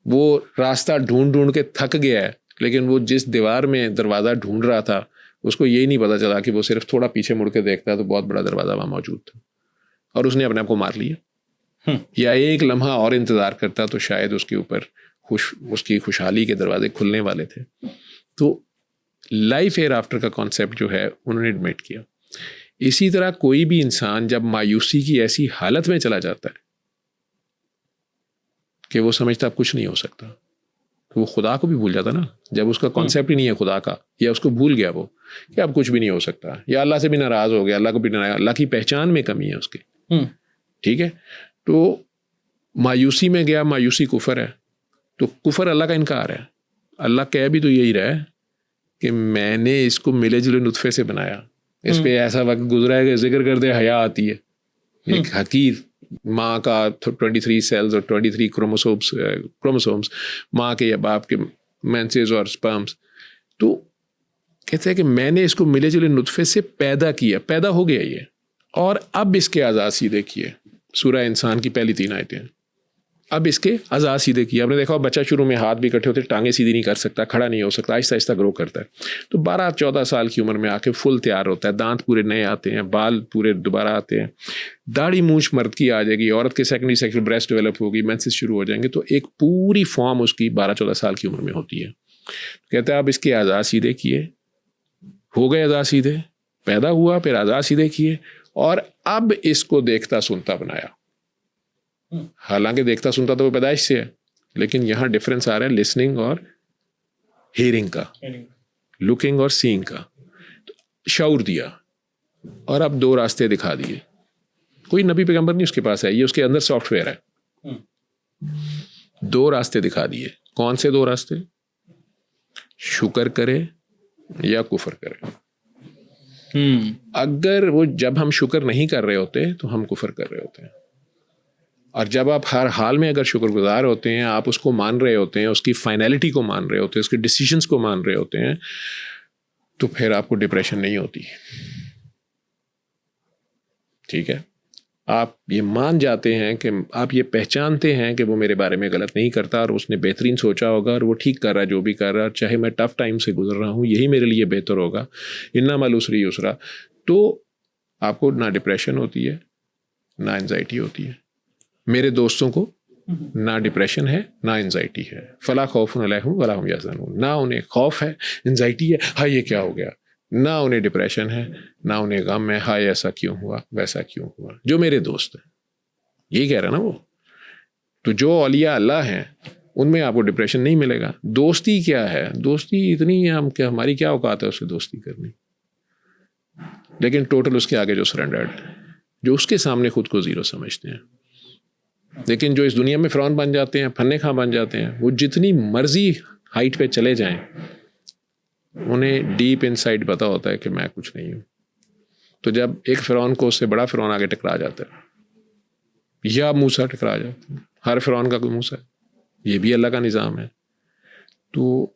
वो रास्ता ढूंढ ढूंढ के थक गया है, लेकिन वो जिस दीवार में दरवाज़ा ढूंढ रहा था उसको यही नहीं पता चला कि वो सिर्फ थोड़ा पीछे मुड़ के देखता है तो बहुत बड़ा दरवाज़ा वहाँ मौजूद था, और उसने अपने आप को मार लिया। या एक लम्हा और इंतज़ार करता तो शायद उसके ऊपर उसकी खुशहाली के दरवाजे खुलने वाले थे। तो लाइफ एयर आफ्टर का कॉन्सेप्ट जो है उन्होंने एडमिट किया। इसी तरह कोई भी इंसान जब मायूसी की ऐसी हालत में चला जाता है कि वो समझता अब कुछ नहीं हो सकता, तो वो खुदा को भी भूल जाता ना, जब उसका कॉन्सेप्ट ही नहीं है खुदा का, या उसको भूल गया वो कि अब कुछ भी नहीं हो सकता, या अल्लाह से भी नाराज़ हो गया, अल्लाह को भी नाराज़, अल्लाह की पहचान में कमी है उसकी। ठीक है, तो मायूसी में गया, मायूसी कुफर है, तो कुफर अल्लाह का इनकार है। अल्लाह कह भी तो यही रहा है कि मैंने इसको मिले जुले नुत्फे से बनाया, इस पे ऐसा वक्त गुजरा है कि जिक्र कर दे हया आती है। एक हकीर माँ का 23 सेल्स और 23 क्रोमोसोम्स माँ के या बाप के मेंसेस और स्पर्म्स, तो कहते हैं कि मैंने इसको मिले जुले नुत्फे से पैदा किया, पैदा हो गया ये, और अब इसके आज़ाद सीधे किए। सूरह इंसान की पहली 3 आयतें, अब इसके आज़ाद सीधे किया। आपने देखा बच्चा शुरू में हाथ भी इकट्ठे होते, टांगे सीधी नहीं कर सकता, खड़ा नहीं हो सकता, आहिस्ता आहिस्ता ग्रो करता है, तो 12-14 साल की उम्र में आके फुल तैयार होता है, दांत पूरे नए आते हैं, बाल पूरे दोबारा आते हैं, दाढ़ी मूंछ मर्द की आ जाएगी, औरत के सेकेंडरी सेक्सुअल ब्रेस्ट डेवलप होगी, मेंसेस शुरू हो जाएंगे, तो एक पूरी फॉर्म उसकी 12-14 साल की उम्र में होती है। कहते हैं अब इसके आज़ाद सीधे किए, हो गए आज़ाद सीधे, पैदा हुआ, फिर आज़ाद सीधे किए, और अब इसको देखता सुनता बनाया। हालांकि देखता सुनता तो वो पैदाइश से है, लेकिन यहाँ डिफरेंस आ रहा है लिसनिंग और हियरिंग का, लुकिंग और सीइंग का। तो शऊर दिया, और अब 2 रास्ते दिखा दिए। कोई नबी पैगंबर नहीं उसके पास है, ये उसके अंदर सॉफ्टवेयर है। 2 रास्ते दिखा दिए। कौन से 2 रास्ते? शुक्र करे या कुफर करे। अगर वो जब हम शुक्र नहीं कर रहे होते तो हम कुफर कर रहे होते हैं, और जब आप हर हाल में अगर शुक्रगुजार होते हैं, आप उसको मान रहे होते हैं, उसकी फाइनलिटी को मान रहे होते हैं, उसके डिसीजंस को मान रहे होते हैं, तो फिर आपको डिप्रेशन नहीं होती। ठीक है, आप ये मान जाते हैं कि आप ये पहचानते हैं कि वो मेरे बारे में गलत नहीं करता, और उसने बेहतरीन सोचा होगा, और वो ठीक कर रहा है जो भी कर रहा है, चाहे मैं टफ टाइम से गुजर रहा हूँ, यही मेरे लिए बेहतर होगा, इन्ना मल उसरी उसरा। तो आपको ना डिप्रेशन होती है, ना एंजाइटी होती है। मेरे दोस्तों को ना डिप्रेशन है, ना एंजाइटी है। फला खौफुन अलैहिम वला हुम यहज़नून, ना उन्हें खौफ है, एंजाइटी है, हाय ये क्या हो गया, ना उन्हें डिप्रेशन है, ना उन्हें गम है, हाय ऐसा क्यों हुआ, वैसा क्यों हुआ। जो मेरे दोस्त हैं, यही कह रहा ना वो। तो जो औलिया अल्लाह हैं उनमें आपको डिप्रेशन नहीं मिलेगा। दोस्ती क्या है? दोस्ती इतनी है, हम क्या, हमारी क्या औकात है उससे दोस्ती करनी। लेकिन टोटल उसके आगे जो सरेंडर्ड है, जो उसके सामने खुद को ज़ीरो समझते हैं, लेकिन जो इस दुनिया में फ़िरौन बन जाते हैं, फन्ने खां बन जाते हैं, वो जितनी मर्जी हाइट पे चले जाएं, उन्हें डीप इनसाइड पता होता है कि मैं कुछ नहीं हूँ। तो जब एक फ़िरौन को उससे बड़ा फ़िरौन आगे टकरा जाता है, या मूसा टकरा जाता है, हर फ़िरौन का कोई मूसा है, ये भी अल्लाह का निज़ाम है, तो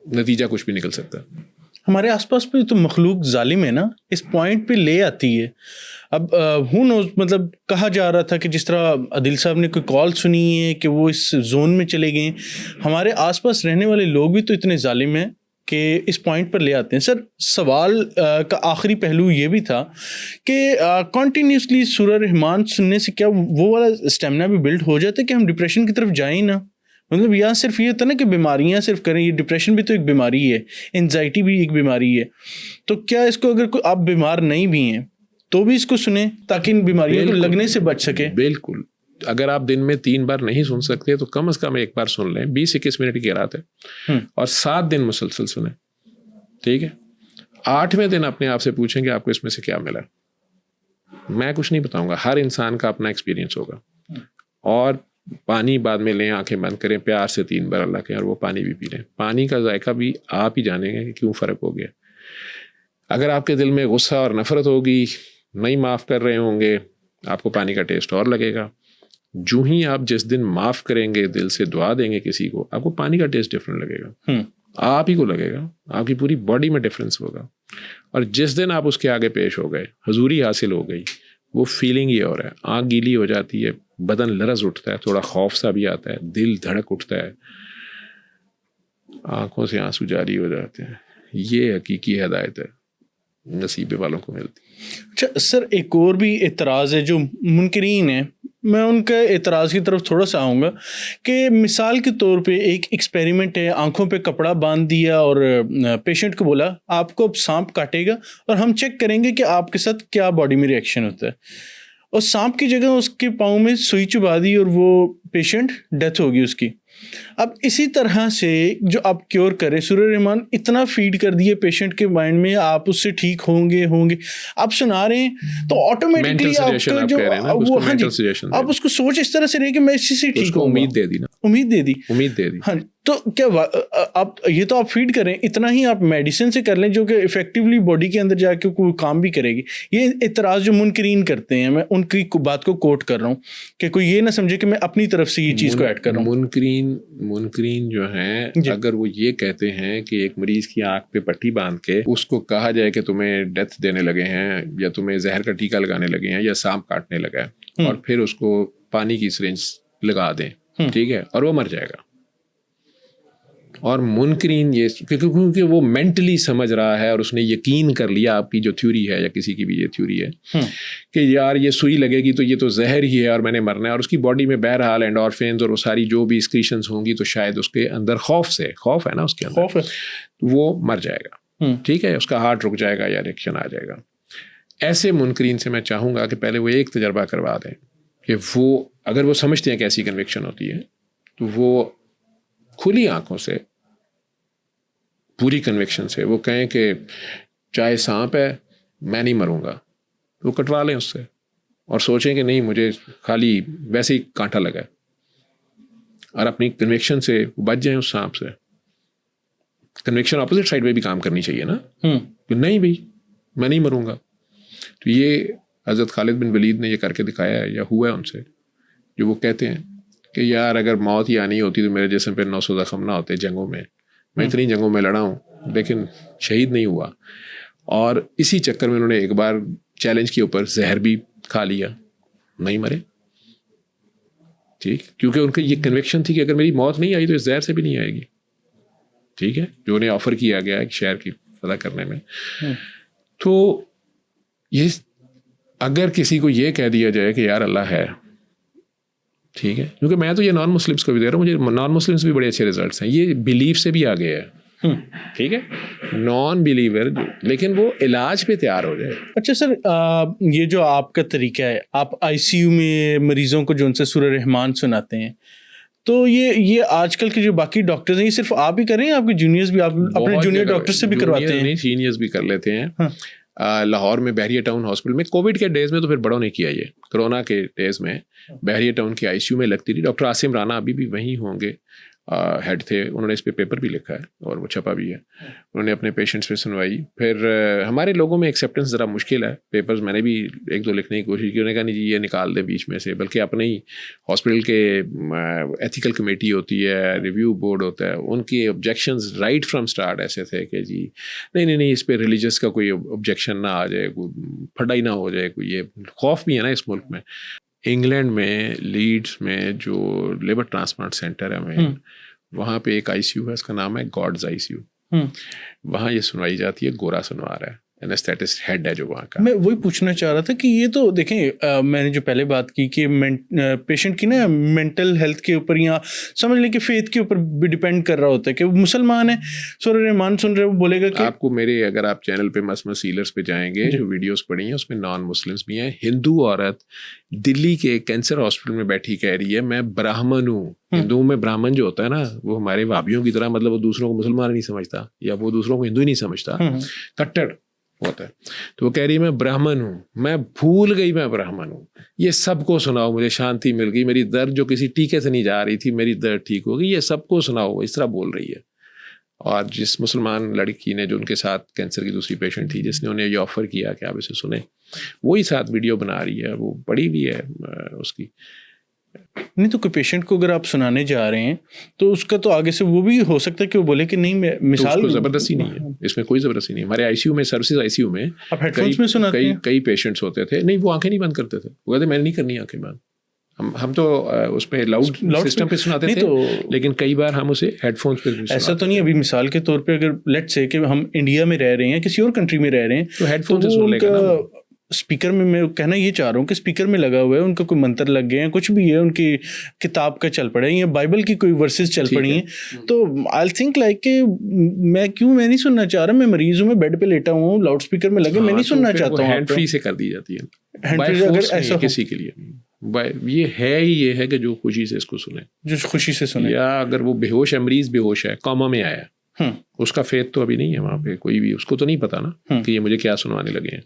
नतीजा कुछ भी निकल सकता है। हमारे आसपास पे तो मखलूक जालिम है ना, इस पॉइंट पे ले आती है। अब हूँ नो, मतलब कहा जा रहा था कि जिस तरह आदिल साहब ने कोई कॉल सुनी है कि वो इस जोन में चले गए, हमारे आसपास रहने वाले लोग भी तो इतने जालिम हैं कि इस पॉइंट पर ले आते हैं। सर, सवाल का आखिरी पहलू ये भी था कि कॉन्टीन्यूसली सूरह रहमान सुनने से क्या वो वाला स्टेमिना भी बिल्ड हो जाता है कि हम डिप्रेशन की तरफ जाएं ना? मतलब यहाँ सिर्फ ये होता है ना कि बीमारियाँ सिर्फ करें, ये डिप्रेशन भी तो एक बीमारी है, एंजाइटी भी एक बीमारी है। तो क्या इसको अगर आप बीमार नहीं भी हैं तो भी इसको सुने ताकि इन बीमारियों को लगने से बच सके? बिल्कुल। अगर आप दिन में 3 बार नहीं सुन सकते तो कम से कम 1 बार सुन लें, 20-21 मिनट की रात है, और 7 दिन मुसलसल सुने, ठीक है। 8वें दिन अपने आप से पूछेंगे आपको इसमें से क्या मिला। मैं कुछ नहीं बताऊंगा, हर इंसान का अपना एक्सपीरियंस होगा। और पानी बाद में लें, आंखें बंद करें, प्यार से 3 बार अल्लाह के, और वो पानी भी पी लें। पानी का जायका भी आप ही जानेंगे कि क्यों फ़र्क हो गया। अगर आपके दिल में गुस्सा और नफ़रत होगी, नहीं माफ़ कर रहे होंगे, आपको पानी का टेस्ट और लगेगा। जो ही आप जिस दिन माफ़ करेंगे, दिल से दुआ देंगे किसी को, आपको पानी का टेस्ट डिफरेंट लगेगा, आप ही को लगेगा, आपकी पूरी बॉडी में डिफरेंस होगा। और जिस दिन आप उसके आगे पेश हो गए, हुजूरी हासिल हो गई, वो फीलिंग ही और है। आँख गीली हो जाती है, बदन लरज उठता है, थोड़ा खौफ सा भी आता है, दिल धड़क उठता है, आँखों से आंसू जारी हो जाते हैं। ये हकीकी हिदायत है, नसीबे वालों को मिलती। अच्छा सर, एक और भी एतराज़ है जो मुनकरीन है, मैं उनके एतराज़ की तरफ थोड़ा सा आऊँगा कि मिसाल के तौर पे एक एक्सपेरिमेंट है, आंखों पे कपड़ा बांध दिया और पेशेंट को बोला आपको अब सांप काटेगा और हम चेक करेंगे कि आपके साथ क्या बॉडी में रिएक्शन होता है, और सांप की जगह उसके पाँव में सुई चुभा दी और वो पेशेंट डेथ होगी उसकी। अब इसी तरह से जो आप क्योर करें, सूरह रहमान इतना फीड कर दिए पेशेंट के माइंड में, आप उससे ठीक होंगे आप सुना रहे हैं तो ऑटोमेटिकली आपका जो वो, हाँ जी, आप उसको सोच इस तरह से रहे कि मैं इसी से ठीक होऊंगा। उम्मीद दे दी ना, उम्मीद दे दी। हाँ, तो क्या आप ये तो आप फीड करें, इतना ही आप मेडिसिन से कर लें जो कि इफेक्टिवली बॉडी के अंदर जाके कोई काम भी करेगी। ये इतराज़ जो मुनकरीन करते हैं, मैं उनकी बात को कोट कर रहा हूँ कि कोई ये ना समझे कि मैं अपनी तरफ से ये चीज़ को ऐड कर रहा हूँ। मुनकरीन जो हैं, अगर वो ये कहते हैं कि एक मरीज की आंख पे पट्टी बांध के उसको कहा जाए कि तुम्हें डेथ देने लगे हैं या तुम्हें जहर का टीका लगाने लगे हैं या सांप काटने लगा है, और फिर उसको पानी की सिरिंज लगा दें, ठीक है, और वो मर जाएगा। और मुनकरीन ये क्योंकि वो मेंटली समझ रहा है और उसने यकीन कर लिया, आपकी जो थ्योरी है या किसी की भी ये थ्योरी है कि यार ये सुई लगेगी तो ये तो जहर ही है और मैंने मरना है, और उसकी बॉडी में बहरहाल एंडोर्फिन्स और वो सारी जो भी एक्सक्रीशंस होंगी तो शायद उसके अंदर खौफ है ना, उसके अंदर खौफ है, तो वो मर जाएगा, ठीक है, उसका हार्ट रुक जाएगा या रिएक्शन आ जाएगा। ऐसे मुनकरीन से मैं चाहूँगा कि पहले वो एक तजर्बा करवा दें कि वो अगर वो समझते हैं कि ऐसी कन्विक्शन होती है तो वो खुली आंखों से, पूरी कन्विक्शन से वो कहें कि चाहे सांप है मैं नहीं मरूंगा, तो वो कटवा लें उससे, और सोचें कि नहीं मुझे खाली वैसे ही कांटा लगा है, और अपनी कन्विक्शन से बच जाएं उस सांप से। कन्विक्शन ऑपोजिट साइड में भी काम करनी चाहिए ना, कि नहीं भाई मैं नहीं मरूंगा। तो ये हज़रत खालिद बिन वलीद ने ये करके दिखाया है या हुआ है उनसे, जो वो कहते हैं कि यार अगर मौत ही आनी होती तो मेरे जिस्म पे 900 ज़ख्म ना होते जंगों में, मैं इतनी जंगों में लड़ा हूँ लेकिन शहीद नहीं हुआ। और इसी चक्कर में उन्होंने एक बार चैलेंज के ऊपर जहर भी खा लिया, नहीं मरे, ठीक, क्योंकि उनकी ये कन्विक्शन थी कि अगर मेरी मौत नहीं आई तो इस जहर से भी नहीं आएगी, ठीक है, जो उन्हें ऑफर किया गया एक शहर की फतह करने में। तो ये अगर किसी को ये कह दिया जाए कि यार अल्लाह है, ठीक है, क्योंकि मैं तो ये नॉन मुस्लिम्स को भी दे रहा हूँ, मुझे नॉन मुस्लिम्स भी बड़े अच्छे रिजल्ट्स हैं, ये बिलीफ से भी आगे है, ठीक है, नॉन बिलीवर लेकिन वो इलाज पे तैयार हो जाए। अच्छा सर, ये जो आपका तरीका है, आप आईसीयू में मरीजों को जो उनसे सूरह रहमान सुनाते हैं, तो ये आजकल के जो बाकी डॉक्टर्स हैं ये सिर्फ आप ही कर रहे हैं, आपके जूनियर्स भी, आप अपने जूनियर डॉक्टर से भी करवाते हैं? सीनियर्स भी कर लेते हैं। लाहौर में बहरिया टाउन हॉस्पिटल में कोविड के डेज़ में तो फिर बड़ों ने किया, ये कोरोना के डेज़ में बहरिया टाउन के आईसीयू में लगती थी। डॉक्टर आसिम राना अभी भी वहीं होंगे, हेड थे, उन्होंने इस पे पेपर भी लिखा है और वो छपा भी है। उन्होंने अपने पेशेंट्स पे सुनवाई। फिर हमारे लोगों में एक्सेप्टेंस ज़रा मुश्किल है। पेपर्स मैंने भी 1-2 लिखने की कोशिश की, उन्होंने कहा नहीं जी ये निकाल दें बीच में से, बल्कि अपने ही हॉस्पिटल के एथिकल कमेटी होती है, रिव्यू बोर्ड होता है, उनके ऑब्जेक्शंस राइट फ्रॉम स्टार्ट ऐसे थे कि जी नहीं इस पर रिलीजियस का कोई ऑब्जेक्शन ना आ जाए, कोई फटाई ना हो जाए, कोई ये खौफ भी है ना इस मुल्क में। इंग्लैंड में लीड्स में जो लिवर ट्रांसप्लांट सेंटर है में, वहाँ पे एक आईसीयू है, उसका नाम है गॉड्स आईसीयू। वहाँ ये सुनवाई जाती है, गोरा सुनवा रहा है, एनेस्थेटिस्ट हेड है जो वहाँ का। मैं वही पूछना चाह रहा था कि ये तो देखें मैंने जो पहले बात की कि पेशेंट की ना मेंटल हेल्थ के ऊपर या समझ लें कि फेथ के ऊपर भी डिपेंड कर रहा होता है कि वो मुसलमान है, सूरह रहमान सुन रहे, वो बोलेगा कि आपको मेरे, अगर आप चैनल पे मसमस सीलर्स पे जाएंगे, जो वीडियोस पड़ी हैं उसमें नॉन मुस्लिम्स भी हैं। हिंदू औरत दिल्ली के कैंसर हॉस्पिटल में बैठी कह रही है मैं ब्राह्मण हूँ। हिंदुओं में ब्राह्मण जो होता है ना, वो हमारे भाभीियों की तरह, मतलब वो दूसरों को मुसलमान नहीं समझता या वो दूसरों को हिंदू ही नहीं समझता, कट्टर होता है। तो वो कह रही है मैं ब्राह्मण हूँ, मैं भूल गई मैं ब्राह्मण हूँ, ये सबको सुनाओ, मुझे शांति मिल गई, मेरी दर्द जो किसी टीके से नहीं जा रही थी, मेरी दर्द ठीक हो गई, ये सबको सुनाओ, इस तरह बोल रही है। और जिस मुसलमान लड़की ने, जो उनके साथ कैंसर की दूसरी पेशेंट थी, जिसने उन्हें ये ऑफ़र किया कि आप इसे सुने, वही साथ वीडियो बना रही है, वो बड़ी भी है उसकी। नहीं तो कोई पेशेंट को अगर आप सुनाने जा रहे हैं तो उसका तो आगे से वो भी हो सकता है कि वो बोले कि नहीं मैं मिसाल, तो ज़बरदस्ती नहीं है, इसमें कोई ज़बरदस्ती नहीं है। हमारे आईसीयू में, सर्विसेज आईसीयू में आप हेडफोन्स में सुनाते हैं? कई पेशेंट्स होते थे, नहीं वो आंखें नहीं बंद करते थे, वो कहते मैंने नहीं करनी आंखें बंद। हम तो उसमें लाउड सिस्टम पे सुनाते थे, लेकिन कई बार हम उसे हेडफोन्स पे भी ऐसा तो नहीं। अभी मिसाल के तौर पे अगर लेट्स से कि हम इंडिया में रह रहे हैं, किसी और कंट्री में रह रहे हैं, तो हेडफोन से सुन लेगा ना। स्पीकर में, मैं कहना ये चाह रहा हूँ कि स्पीकर में लगा हुआ है, उनका कोई मंत्र लग गए हैं, कुछ भी है, उनकी किताब का चल पड़े या बाइबल की कोई वर्सेस चल पड़ी हैं, तो आई थिंक लाइक कि मैं नहीं सुनना चाह रहा, मैं मरीज हूँ, मैं बेड पे लेटा हूँ, लाउड स्पीकर में लगे, मैं नहीं सुनना चाहता हूँ। हैंड फ्री से कर दी जाती है, हैंड फ्री अगर ऐसा किसी के लिए ये है कि जो खुशी से इसको सुने, जो खुशी से सुने, या अगर वो बेहोश है, मरीज बेहोश है, कॉमा में आया, उसका फेथ तो अभी नहीं है वहाँ पे, कोई भी उसको तो नहीं पता ना कि ये मुझे क्या सुनवाने लगे हैं,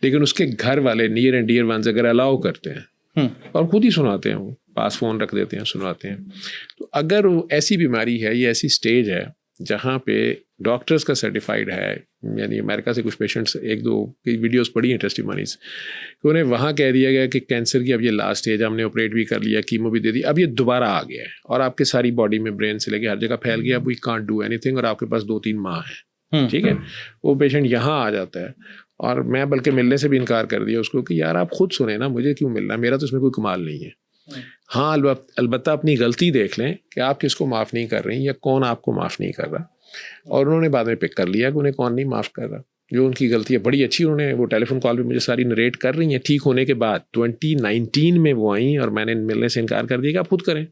लेकिन उसके घर वाले, नियर एंड डियर वंस, अगर अलाउ करते हैं और खुद ही सुनाते हैं, वो पास फोन रख देते हैं, सुनाते हैं। तो अगर वो ऐसी बीमारी है, ये ऐसी स्टेज है जहाँ पे डॉक्टर्स का सर्टिफाइड है, यानी अमेरिका से कुछ पेशेंट्स, 1-2 की वीडियोस पड़ी हैं टेस्टिमोनीज, तो उन्हें वहाँ कह दिया गया कि कैंसर की अब ये लास्ट स्टेज, हमने ऑपरेट भी कर लिया, कीमो भी दे दी, अब ये दोबारा आ गया है और आपके सारी बॉडी में, ब्रेन से लेके हर जगह फैल गया, अब वी कांट डू एनीथिंग, और आपके पास 2-3 माह है, ठीक है। वो पेशेंट यहाँ आ जाता है और मैं बल्कि मिलने से भी इनकार कर दिया उसको कि यार आप खुद सुने ना, मुझे क्यों मिलना, मेरा तो इसमें कोई कमाल नहीं है। हाँ, अलबत्ता अपनी गलती देख लें कि आप किसको माफ़ नहीं कर रही या कौन आपको माफ़ नहीं कर रहा। और उन्होंने बाद में पिक कर लिया कि उन्हें कौन नहीं माफ़ कर रहा, जो उनकी गलती है। बड़ी अच्छी, उन्होंने वो टेलीफोन कॉल पे मुझे सारी नरेट कर रही हैं ठीक होने के बाद। 2019 में वो आई और मैंने मिलने से इनकार कर दिया कि आप खुद करें,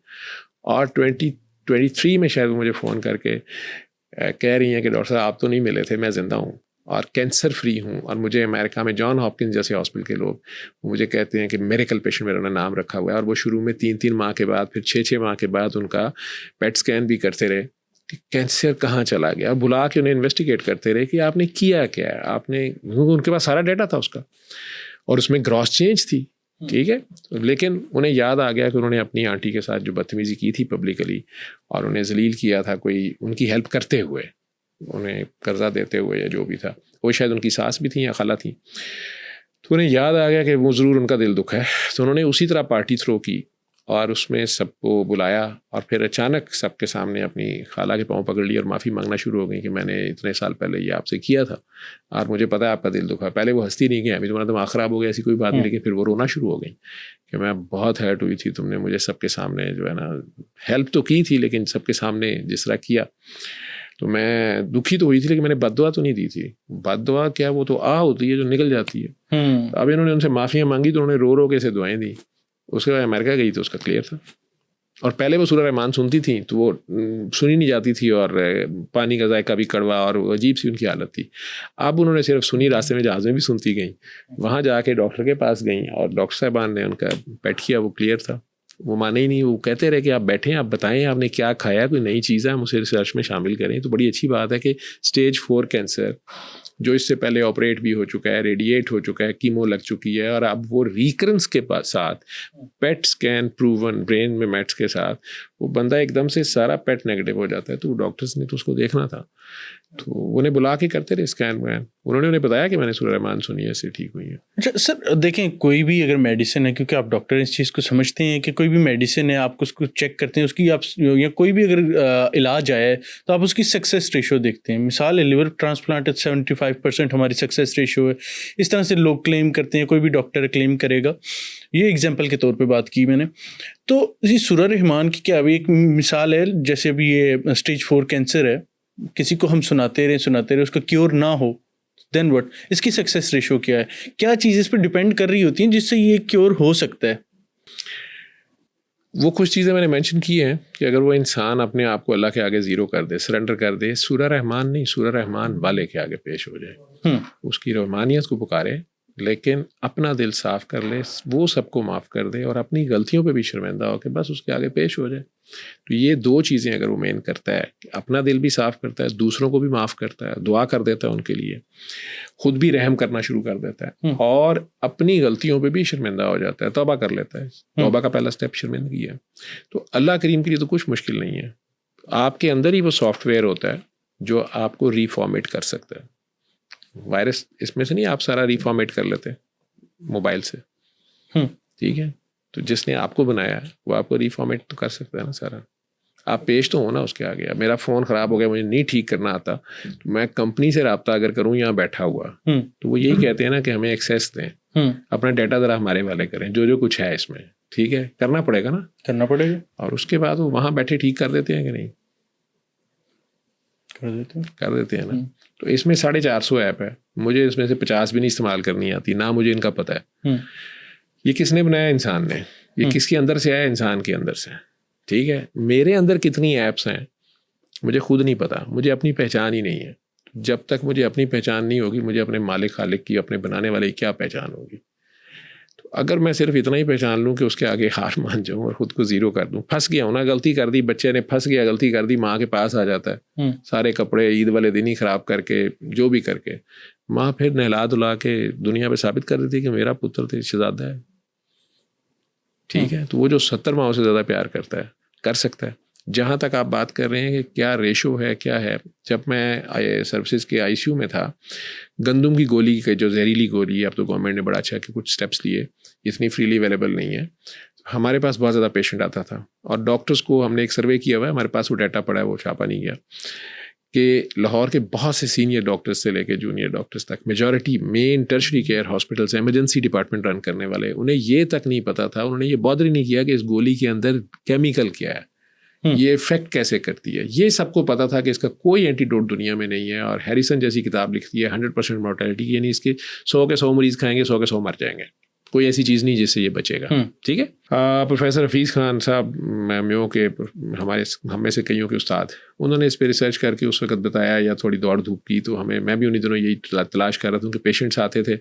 और 2023 में शायद मुझे फ़ोन करके कह रही हैं कि डॉक्टर साहब आप तो नहीं मिले थे, मैं ज़िंदा हूँ और कैंसर फ्री हूँ। और मुझे अमेरिका में जॉन हॉपकिंस जैसे हॉस्पिटल के लोग मुझे कहते हैं कि मिरेकल पेशेंट मेरा नाम रखा हुआ है। और वो शुरू में 3-3 माह के बाद, फिर 6-6 माह के बाद उनका पेट स्कैन भी करते रहे कि कैंसर कहाँ चला गया, बुला के उन्हें इन्वेस्टिगेट करते रहे कि आपने किया क्या है, आपने, उनके पास सारा डाटा था उसका और उसमें ग्रॉस चेंज थी, ठीक है। लेकिन उन्हें याद आ गया कि उन्होंने अपनी आंटी के साथ जो बदतमीज़ी की थी पब्लिकली, और उन्हें जलील किया था कोई उनकी हेल्प करते हुए, उन्हें कर्जा देते हुए या जो भी था, वो शायद उनकी सास भी थी या खाला थी। तो उन्हें याद आ गया कि वो ज़रूर उनका दिल दुख है, तो उन्होंने उसी तरह पार्टी थ्रो की और उसमें सबको बुलाया और फिर अचानक सबके सामने अपनी खाला के पाँव पकड़ लिया और माफ़ी मांगना शुरू हो गई कि मैंने इतने साल पहले ये आपसे किया था और मुझे पता है आपका दिल दुखा। पहले वो हंसती नहीं गया, अभी तुम्हारा दिमाग ख़राब हो गया, ऐसी कोई बात नहीं, लेकिन फिर वो रोना शुरू हो गई कि मैं बहुत हर्ट हुई थी, तुमने मुझे सबके सामने जो है ना हेल्प तो की थी, लेकिन सबके सामने जिस तरह किया तो मैं दुखी तो हुई थी, लेकिन मैंने बद्दुआ तो नहीं दी थी। बद्दुआ क्या, वो तो होती है जो निकल जाती है। अब इन्होंने उनसे माफ़ियाँ मांगी तो उन्होंने रो रो के से दुआएं दी। उसके बाद अमेरिका गई तो उसका क्लियर था। और पहले वो सूरह रहमान सुनती थी तो वो सुनी नहीं जाती थी और पानी का जायका भी कड़वा और अजीब सी उनकी हालत थी। अब उन्होंने सिर्फ सुनी, रास्ते में जहाज़ में भी सुनती गई, वहाँ जाके डॉक्टर के पास गई और डॉक्टर साहबान ने उनका पेट किया, वो क्लियर था। वो माने ही नहीं, वो कहते रहे कि आप बैठें, आप बताएं आपने क्या खाया, कोई नई चीज़ है, हम उसे रिसर्च में शामिल करें। तो बड़ी अच्छी बात है कि स्टेज 4 कैंसर जो इससे पहले ऑपरेट भी हो चुका है, रेडिएट हो चुका है, कीमो लग चुकी है, और अब वो रिकरेंस के साथ पेट स्कैन प्रूवन ब्रेन में मेट्स के साथ वो बंदा एकदम से सारा पेट नेगेटिव हो जाता है। तो डॉक्टर्स ने तो उसको देखना था, तो उन्हें बुला के करते रहे स्कैन वैन। उन्होंने उन्हें बताया कि मैंने सूरह रहमान सुनी है, इससे ठीक हुई है। अच्छा सर, देखें कोई भी अगर मेडिसिन है, क्योंकि आप डॉक्टर इस चीज़ को समझते हैं कि कोई भी मेडिसिन है, आप उसको चेक करते हैं उसकी, आप या कोई भी अगर इलाज आया है तो आप उसकी सक्सेस रेशो देखते हैं। मिसाल है लिवर ट्रांसप्लांट 75% हमारी सक्सेस रेशो है, इस तरह से लोग क्लेम करते हैं, कोई भी डॉक्टर क्लेम करेगा। ये एग्जाम्पल के तौर पर बात की मैंने। तो ये सूरह रहमान की क्या अभी एक मिसाल है, जैसे अभी ये स्टेज 4 कैंसर है, किसी को हम सुनाते रहे उसका क्योर ना हो, देन व्हाट, इसकी सक्सेस रेशो क्या है? क्या चीज़ इस पर डिपेंड कर रही होती है जिससे ये क्योर हो सकता है? वो कुछ चीज़ें मैंने मेंशन की हैं कि अगर वो इंसान अपने आप को अल्लाह के आगे ज़ीरो कर दे, सरेंडर कर दे, सूरह रहमान नहीं, सूरह रहमान वाले के आगे पेश हो जाए, उसकी रहमानियत को पुकारे, लेकिन अपना दिल साफ कर ले, वो सबको माफ़ कर दे और अपनी गलतियों पे भी शर्मिंदा हो के बस उसके आगे पेश हो जाए। तो ये 2 चीज़ें अगर वो मेन करता है, अपना दिल भी साफ़ करता है, दूसरों को भी माफ़ करता है, दुआ कर देता है उनके लिए, खुद भी रहम करना शुरू कर देता है और अपनी गलतियों पे भी शर्मिंदा हो जाता है, तौबा कर लेता है। तौबा का पहला स्टेप शर्मिंदगी है। तो अल्लाह करीम के लिए तो कुछ मुश्किल नहीं है। आपके अंदर ही वो सॉफ्टवेयर होता है जो आपको रिफॉर्मेट कर सकता है। वायरस इसमें से नहीं आप सारा रिफॉर्मेट कर लेते मोबाइल से, ठीक है? तो जिसने आपको बनाया वो आपको रिफॉर्मेट तो कर सकता है ना सारा। आप पेश तो हो ना उसके आगे। अब मेरा फ़ोन ख़राब हो गया, मुझे नहीं ठीक करना आता, तो मैं कंपनी से रब्ता अगर करूँ यहाँ बैठा हुआ, तो वो यही कहते हैं ना कि हमें एक्सेस दें, अपना डाटा ज़रा हमारे वाले करें, जो कुछ है इसमें, ठीक है? करना पड़ेगा ना, करना पड़ेगा। और उसके बाद वो वहाँ बैठे ठीक कर देते हैं कि नहीं? कर देते हैं ना। तो इसमें 450 ऐप है, मुझे इसमें से 50 भी नहीं इस्तेमाल करनी आती, ना मुझे इनका पता है। ये किसने बनाया? इंसान ने। ये किसके अंदर से आया? इंसान के अंदर से, ठीक है? मेरे अंदर कितनी ऐप्स हैं मुझे खुद नहीं पता, मुझे अपनी पहचान ही नहीं है। जब तक मुझे अपनी पहचान नहीं होगी, मुझे अपने मालिक खालिक की, अपने बनाने वाले की क्या पहचान होगी? तो अगर मैं सिर्फ इतना ही पहचान लूँ कि उसके आगे हार मान जाऊँ और ख़ुद को ज़ीरो कर दूँ, फंस गया हूँ ना, गलती कर दी, बच्चे ने फंस गया, गलती कर दी, माँ के पास आ जाता है, सारे कपड़े ईद वाले दिन ही ख़राब करके, जो भी करके, माँ फिर नहला धुला के दुनिया में साबित कर देती है कि मेरा पुत्र तो शहजादा है, ठीक है? तो वो जो 70 माओं से ज़्यादा प्यार करता है, कर सकता है। जहाँ तक आप बात कर रहे हैं कि क्या रेशो है, क्या है, जब मैं सर्विसेज के ICU में था, गंदम की गोली के जो जहरीली गोली, अब तो गवर्नमेंट ने बड़ा अच्छा कि कुछ स्टेप्स लिए, इतनी फ्रीली अवेलेबल नहीं है। हमारे पास बहुत ज़्यादा पेशेंट आता था और डॉक्टर्स को हमने एक सर्वे किया हुआ है, हमारे पास वो डाटा पड़ा है, वो छापा नहीं गया, कि लाहौर के बहुत से सीनियर डॉक्टर्स से लेके जूनियर डॉक्टर्स तक, majority main tertiary care hospitals, emergency department run करने वाले, उन्हें ये तक नहीं पता था, उन्होंने ये बॉदर ही नहीं किया कि इस गोली के अंदर केमिकल क्या है, ये इफेक्ट कैसे करती है। ये सबको पता था कि इसका कोई एंटीडोट दुनिया में नहीं है, और हैरिसन जैसी किताब लिखती है 100% मोर्टेलिटी, यानी इसके 100 के 100 मरीज़ खाएंगे, 100 के 100 मर जाएंगे, कोई ऐसी चीज़ नहीं जिससे ये बचेगा, ठीक है? प्रोफेसर हफीज़ खान साहब म्यो के, हम में से कईयों के उस्ताद, उन्होंने इस पर रिसर्च करके उस वक्त बताया या थोड़ी दौड़ धूप की, तो मैं भी उन्हीं दिनों यही तलाश कर रहा था कि पेशेंट्स आते थे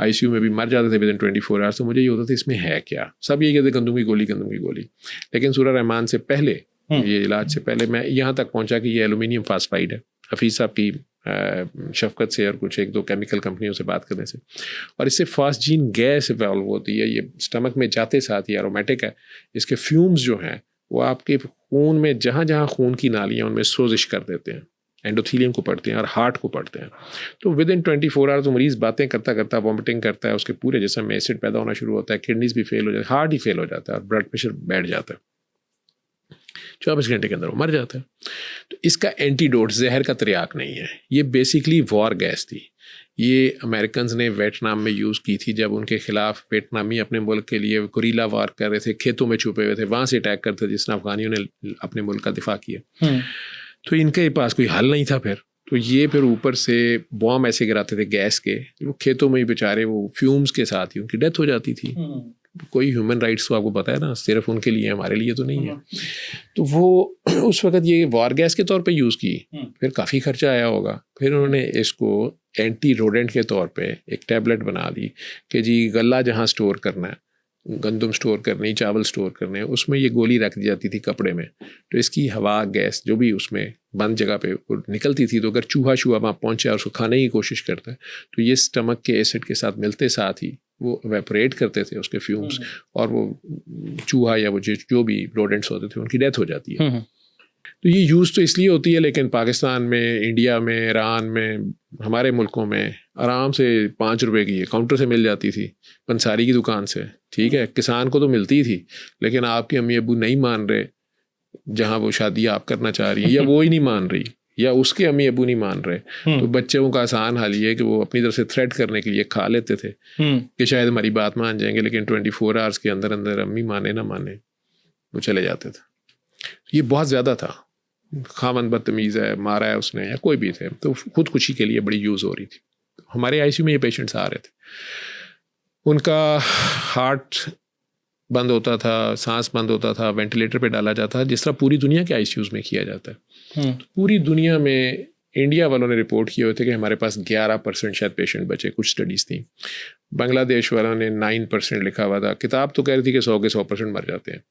ICU में भी मर जाते थे विदिन 24 आवर्स, तो मुझे ये होता था इसमें है क्या। सब ये कहते गंदम की गोली, लेकिन सूरह रहमान से पहले, ये इलाज से पहले मैं यहाँ तक पहुँचा कि ये एलुमिनियम फास्फाइड है। हफीज़ साहब की शफकत से और कुछ 1-2 केमिकल कंपनियों से बात करने से, और इससे फास्जीन गैस इवॉल्व होती है, ये स्टमक में जाते साथ ही एरोमेटिक है, इसके फ्यूम्स जो हैं वो आपके खून में जहाँ जहाँ खून की नालियाँ उनमें सोजिश कर देते हैं, एंडोथीलियम को पढ़ते हैं और हार्ट को पढ़ते हैं। तो विद इन 24 आवर्स तो मरीज़ बातें करता करता वॉमिटिंग करता है, उसके पूरे जिस्म में एसिड पैदा होना शुरू होता है, किडनीज भी फेल हो जाती है, हार्ट ही फेल हो जाता है और ब्लड प्रेशर बैठ जाता है, 24 घंटे के अंदर वो मर जाता है। तो इसका एंटीडोट जहर का त्रियाक नहीं है, ये बेसिकली वॉर गैस थी। ये अमेरिकन ने वियतनाम में यूज़ की थी, जब उनके खिलाफ वियतनामी अपने मुल्क के लिए गुरीला वार कर रहे थे, खेतों में छुपे हुए थे, वहाँ से अटैक करते थे, जिसने अफगानियों ने अपने मुल्क का दिफा किया। तो इनके पास कोई हल नहीं था फिर, तो ये फिर ऊपर से बॉम्ब ऐसे गिराते थे गैस के, वो खेतों में ही बेचारे वो फ्यूम्स के साथ ही उनकी डेथ हो जाती थी। कोई ह्यूमन राइट्स तो आपको पता है ना, सिर्फ उनके लिए, हमारे लिए तो नहीं है। तो वो उस वक्त ये वार गैस के तौर पे यूज़ की, फिर काफ़ी खर्चा आया होगा, फिर उन्होंने इसको एंटी रोडेंट के तौर पे एक टैबलेट बना दी कि जी गला जहाँ स्टोर करना है, गंदम स्टोर करनी, चावल स्टोर करने, उसमें ये गोली रख दी जाती थी कपड़े में, तो इसकी हवा गैस जो भी उसमें बंद जगह पे निकलती थी, तो अगर चूहा वहाँ पहुँचा और उसको खाने की कोशिश करता है, तो ये स्टमक के एसिड के साथ मिलते साथ ही वो एवेपोरेट करते थे उसके फ्यूम्स, और वो चूहा या वो जो भी रोडेंट्स होते थे उनकी डेथ हो जाती है। तो ये यूज़ तो इसलिए होती है, लेकिन पाकिस्तान में, इंडिया में, ईरान में, हमारे मुल्कों में आराम से 5 रुपए की काउंटर से मिल जाती थी, पंसारी की दुकान से, ठीक है। किसान को तो मिलती थी, लेकिन आपके अम्मी अबू नहीं मान रहे, जहाँ वो शादी आप करना चाह रही है, या वो ही नहीं मान रही, या उसके अम्मी अबू नहीं मान रहे, तो बच्चों का आसान हाल ये है कि वो अपनी तरफ से थ्रेट करने के लिए खा लेते थे कि शायद हमारी बात मान जाएंगे, लेकिन 24 आवर्स के अंदर अंदर अम्मी माने ना माने वो चले जाते थे। ये बहुत ज़्यादा था। खामन बदतमीज़ है, मारा है उसने, या कोई भी थे, तो खुदकुशी के लिए बड़ी यूज़ हो रही थी। हमारे आईसीयू में ये पेशेंट्स आ रहे थे, उनका हार्ट बंद होता था, सांस बंद होता था, वेंटिलेटर पे डाला जाता था, जिस तरह पूरी दुनिया के आईसीयूज़ में किया जाता है। पूरी दुनिया में इंडिया वालों ने रिपोर्ट किए हुए थे कि हमारे पास 11% शायद पेशेंट बचे, कुछ स्टडीज़ थी। बांग्लादेश वालों ने 9% लिखा हुआ था। किताब तो कह रही थी कि 100 के 100% मर जाते हैं।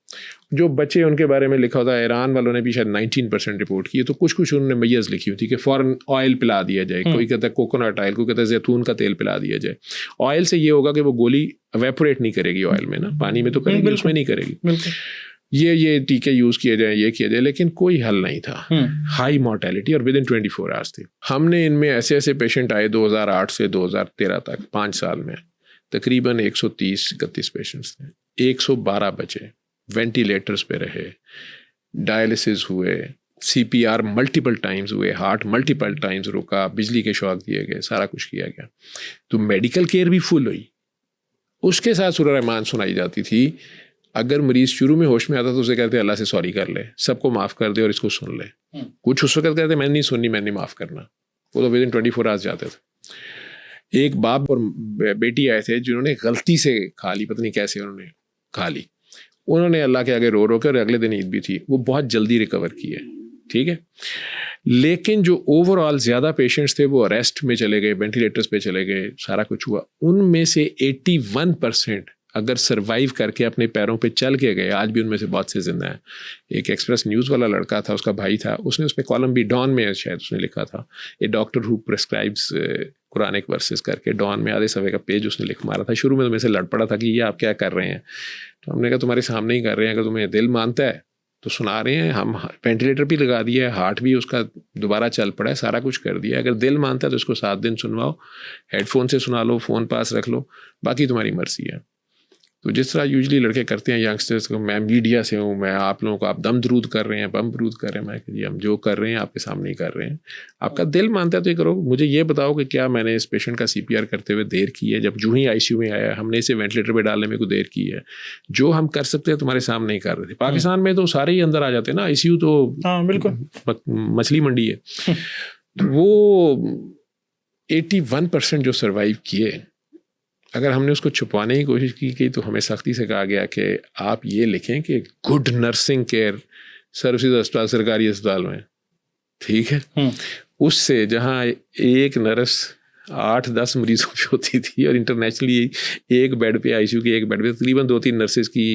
जो बचे उनके बारे में लिखा हुआ था। ईरान वालों ने भी शायद 19% रिपोर्ट की। तो कुछ कुछ उन्होंने मैयज़ लिखी हुई थी कि फ़ौरन ऑयल पिला दिया जाए, कोई कहता है कोकोनट ऑयल, कोई कहता है जैतून का तेल पिला दिया जाए। ऑयल से ये होगा कि वो गोली एवेपोरेट नहीं करेगी ऑयल में ना, पानी में तो करेगी, उसमें नहीं करेगी। ये टीके यूज़ किए जाए, ये किया जाए, लेकिन कोई हल नहीं था। हाई मॉर्टेलिटी और विद इन 24 आवर्स थी। हमने इनमें ऐसे ऐसे पेशेंट आए 2008 से 2013 तक, 5 साल में तकरीबन 130-31 पेशेंट्स थे। 112 बचे, वेंटिलेटर्स पे रहे, डायलिसिस हुए, CPR मल्टीपल टाइम्स हुए, हार्ट मल्टीपल टाइम्स रुका, बिजली के शॉक दिए गए, सारा कुछ किया गया। तो मेडिकल केयर भी फुल हुई। उसके साथ सूरह रहमान सुनाई जाती थी। अगर मरीज शुरू में होश में आता तो उसे कहते अल्लाह से सॉरी कर ले, सबको माफ़ कर दे और इसको सुन ले। कुछ उस वक्त कहते मैंने नहीं सुननी, मैंने नहीं माफ़ करना। वो तो विद इन 24 आवर्स जाते थे। एक बाप और बेटी आए थे जिन्होंने गलती से खा ली, पता नहीं कैसे उन्होंने खा ली। उन्होंने अल्लाह के आगे रो रो कर, अगले दिन ईद भी थी, वो बहुत जल्दी रिकवर किए, ठीक है। लेकिन जो ओवरऑल ज़्यादा पेशेंट्स थे वो अरेस्ट में चले गए, वेंटिलेटर्स पे चले गए, सारा कुछ हुआ। उनमें से 81% अगर सरवाइव करके अपने पैरों पे चल के गए, आज भी उनमें से बहुत से जिंदा हैं। एक एक्सप्रेस न्यूज़ वाला लड़का था, उसका भाई था, उसने उस पर कॉलम भी डॉन में शायद उसने लिखा था, a doctor who prescribes Quranic verses करके, डॉन में आधे सफ़े का पेज उसने लिख मारा था। शुरू में तो मेरे से लड़ पड़ा था कि ये आप क्या कर रहे हैं। तो हमने कहा तुम्हारे सामने ही कर रहे हैं, अगर तुम्हें दिल मानता है तो सुना रहे हैं। हम वेंटिलेटर भी लगा दिया है, हार्ट भी उसका दोबारा चल पड़ा है, सारा कुछ कर दिया है। अगर दिल मानता है तो उसको 7 दिन सुनवाओ, हेडफोन से सुना लो, फ़ोन पास रख लो, बाकी तुम्हारी मर्जी है। तो जिस तरह यूजली लड़के करते हैं यंगस्टर्स को, मैं मीडिया से हूँ, मैं आप लोगों को, आप दम दरूद कर रहे हैं, बम दरूद कर रहे हैं, मैं जी हम जो कर रहे हैं आपके सामने ही कर रहे हैं। आपका दिल मानता है तो ये करो। मुझे ये बताओ कि क्या मैंने इस पेशेंट का CPR करते हुए देर की है? जब जूँ ही ICU में आया, हमने इसे वेंटिलेटर पे डालने में कोई देर की है? जो हम कर सकते हैं तुम्हारे सामने ही कर रहे थे। पाकिस्तान में तो सारे ही अंदर आ जाते हैं ना, ICU तो हाँ बिल्कुल मछली मंडी है। वो 81% जो सर्वाइव किए, अगर हमने उसको छुपाने की कोशिश की गई तो हमें सख्ती से कहा गया कि आप ये लिखें कि गुड नर्सिंग केयर सर्विसेज अस्पताल, सरकारी अस्पताल में, ठीक है। उससे जहाँ एक नर्स 8-10 मरीजों पे होती थी और इंटरनेशनली एक बेड पे, ICU के एक बेड पे तकरीबन 2-3 नर्सेज की,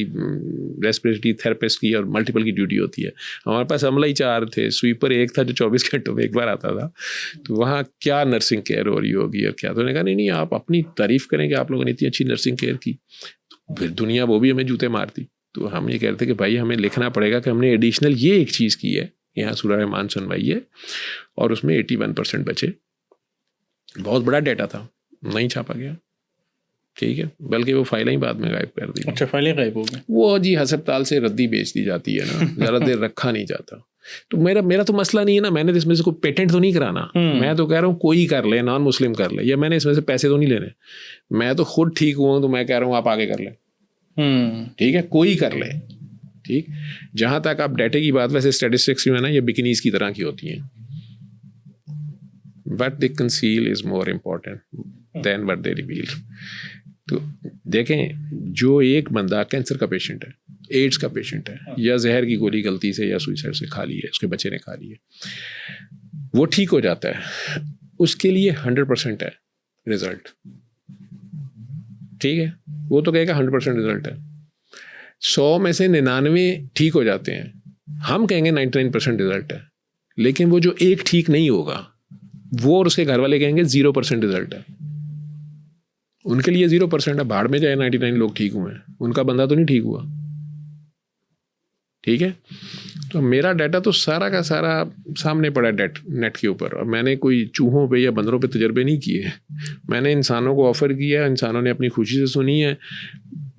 रेस्पिरेटरी थेरेपिस्ट की और मल्टीपल की ड्यूटी होती है। हमारे पास अमला ही 4 थे, स्वीपर एक था जो 24 घंटों में एक बार आता था। तो वहाँ क्या नर्सिंग केयर हो रही होगी और क्या। तो उन्होंने कहा नहीं आप अपनी तारीफ़ करें कि आप लोगों ने इतनी अच्छी नर्सिंग केयर की। फिर दुनिया वो भी हमें जूते मारती। तो हम ये कहते कि भाई हमें लिखना पड़ेगा कि हमने एडिशनल ये एक चीज़ की है, यहाँ सूरह रहमान सुनवाई है, और उसमें 81% बचे। बहुत बड़ा डेटा था, नहीं छापा गया, ठीक है। बल्कि वो फाइलें ही बाद में गायब कर दी। अच्छा, फाइलें गायब हो गई। वो जी अस्पताल से रद्दी बेच दी जाती है ना, ज़्यादा देर रखा नहीं जाता। तो मेरा तो मसला नहीं है ना, मैंने इसमें से कोई पेटेंट तो नहीं कराना। मैं तो कह रहा हूँ कोई कर ले, नॉन मुस्लिम कर ले, या मैंने इसमें से पैसे तो नहीं लेने। मैं तो खुद ठीक हुआ, तो मैं कह रहा हूँ आप आगे कर लें, ठीक है, कोई कर ले, ठीक। जहाँ तक आप डाटे की बात, वैसे स्टैटिस्टिक्स में ना ये बिकनीज की तरह की होती हैं। What they conceal is more important than what they reveal. तो देखें, जो एक बंदा कैंसर का पेशेंट है, एड्स का पेशेंट है, या जहर की गोली गलती से या सुसाइड से खा ली है, उसके बच्चे ने खा ली है, वो ठीक हो जाता है, उसके लिए 100% है रिजल्ट, ठीक है। वो तो कहेगा 100% रिजल्ट है। 100 में से 99 ठीक हो जाते हैं, हम कहेंगे 99% रिजल्ट है। लेकिन वो जो एक ठीक नहीं होगा, वो और उसके घर वाले कहेंगे 0% रिजल्ट है। उनके लिए 0% है, भाड़ में जाए 99 लोग ठीक हुए हैं, उनका बंदा तो नहीं ठीक हुआ। ठीक है, तो मेरा डाटा तो सारा का सारा सामने पड़ा है नेट के ऊपर, और मैंने कोई चूहों पे या बंदरों पे तजर्बे नहीं किए। मैंने इंसानों को ऑफ़र किया, इंसानों ने अपनी खुशी से सुनी है।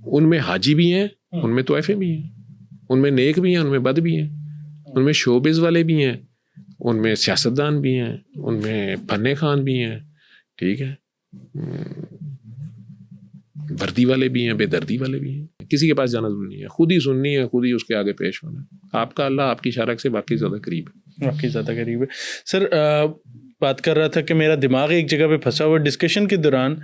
उनमें हाजी भी हैं, उनमें तोहफे भी हैं, उनमें नेक भी हैं, उनमें बद भी हैं, उनमें शोबिज़ वाले भी हैं, उनमें सियासतदान भी हैं, उनमें फन्ने खान भी हैं। ठीक है, वर्दी वाले भी हैं, बेदर्दी वाले भी हैं। किसी के पास जाना जरूरी नहीं है, खुद ही सुननी है, खुद ही उसके आगे पेश होना है। आपका अल्लाह आपकी शारक से वाकई ज़्यादा करीब है, वाकई ज़्यादा करीब है। सर बात कर रहा था कि मेरा दिमाग एक जगह पे फंसा हुआ। डिस्कशन के दौरान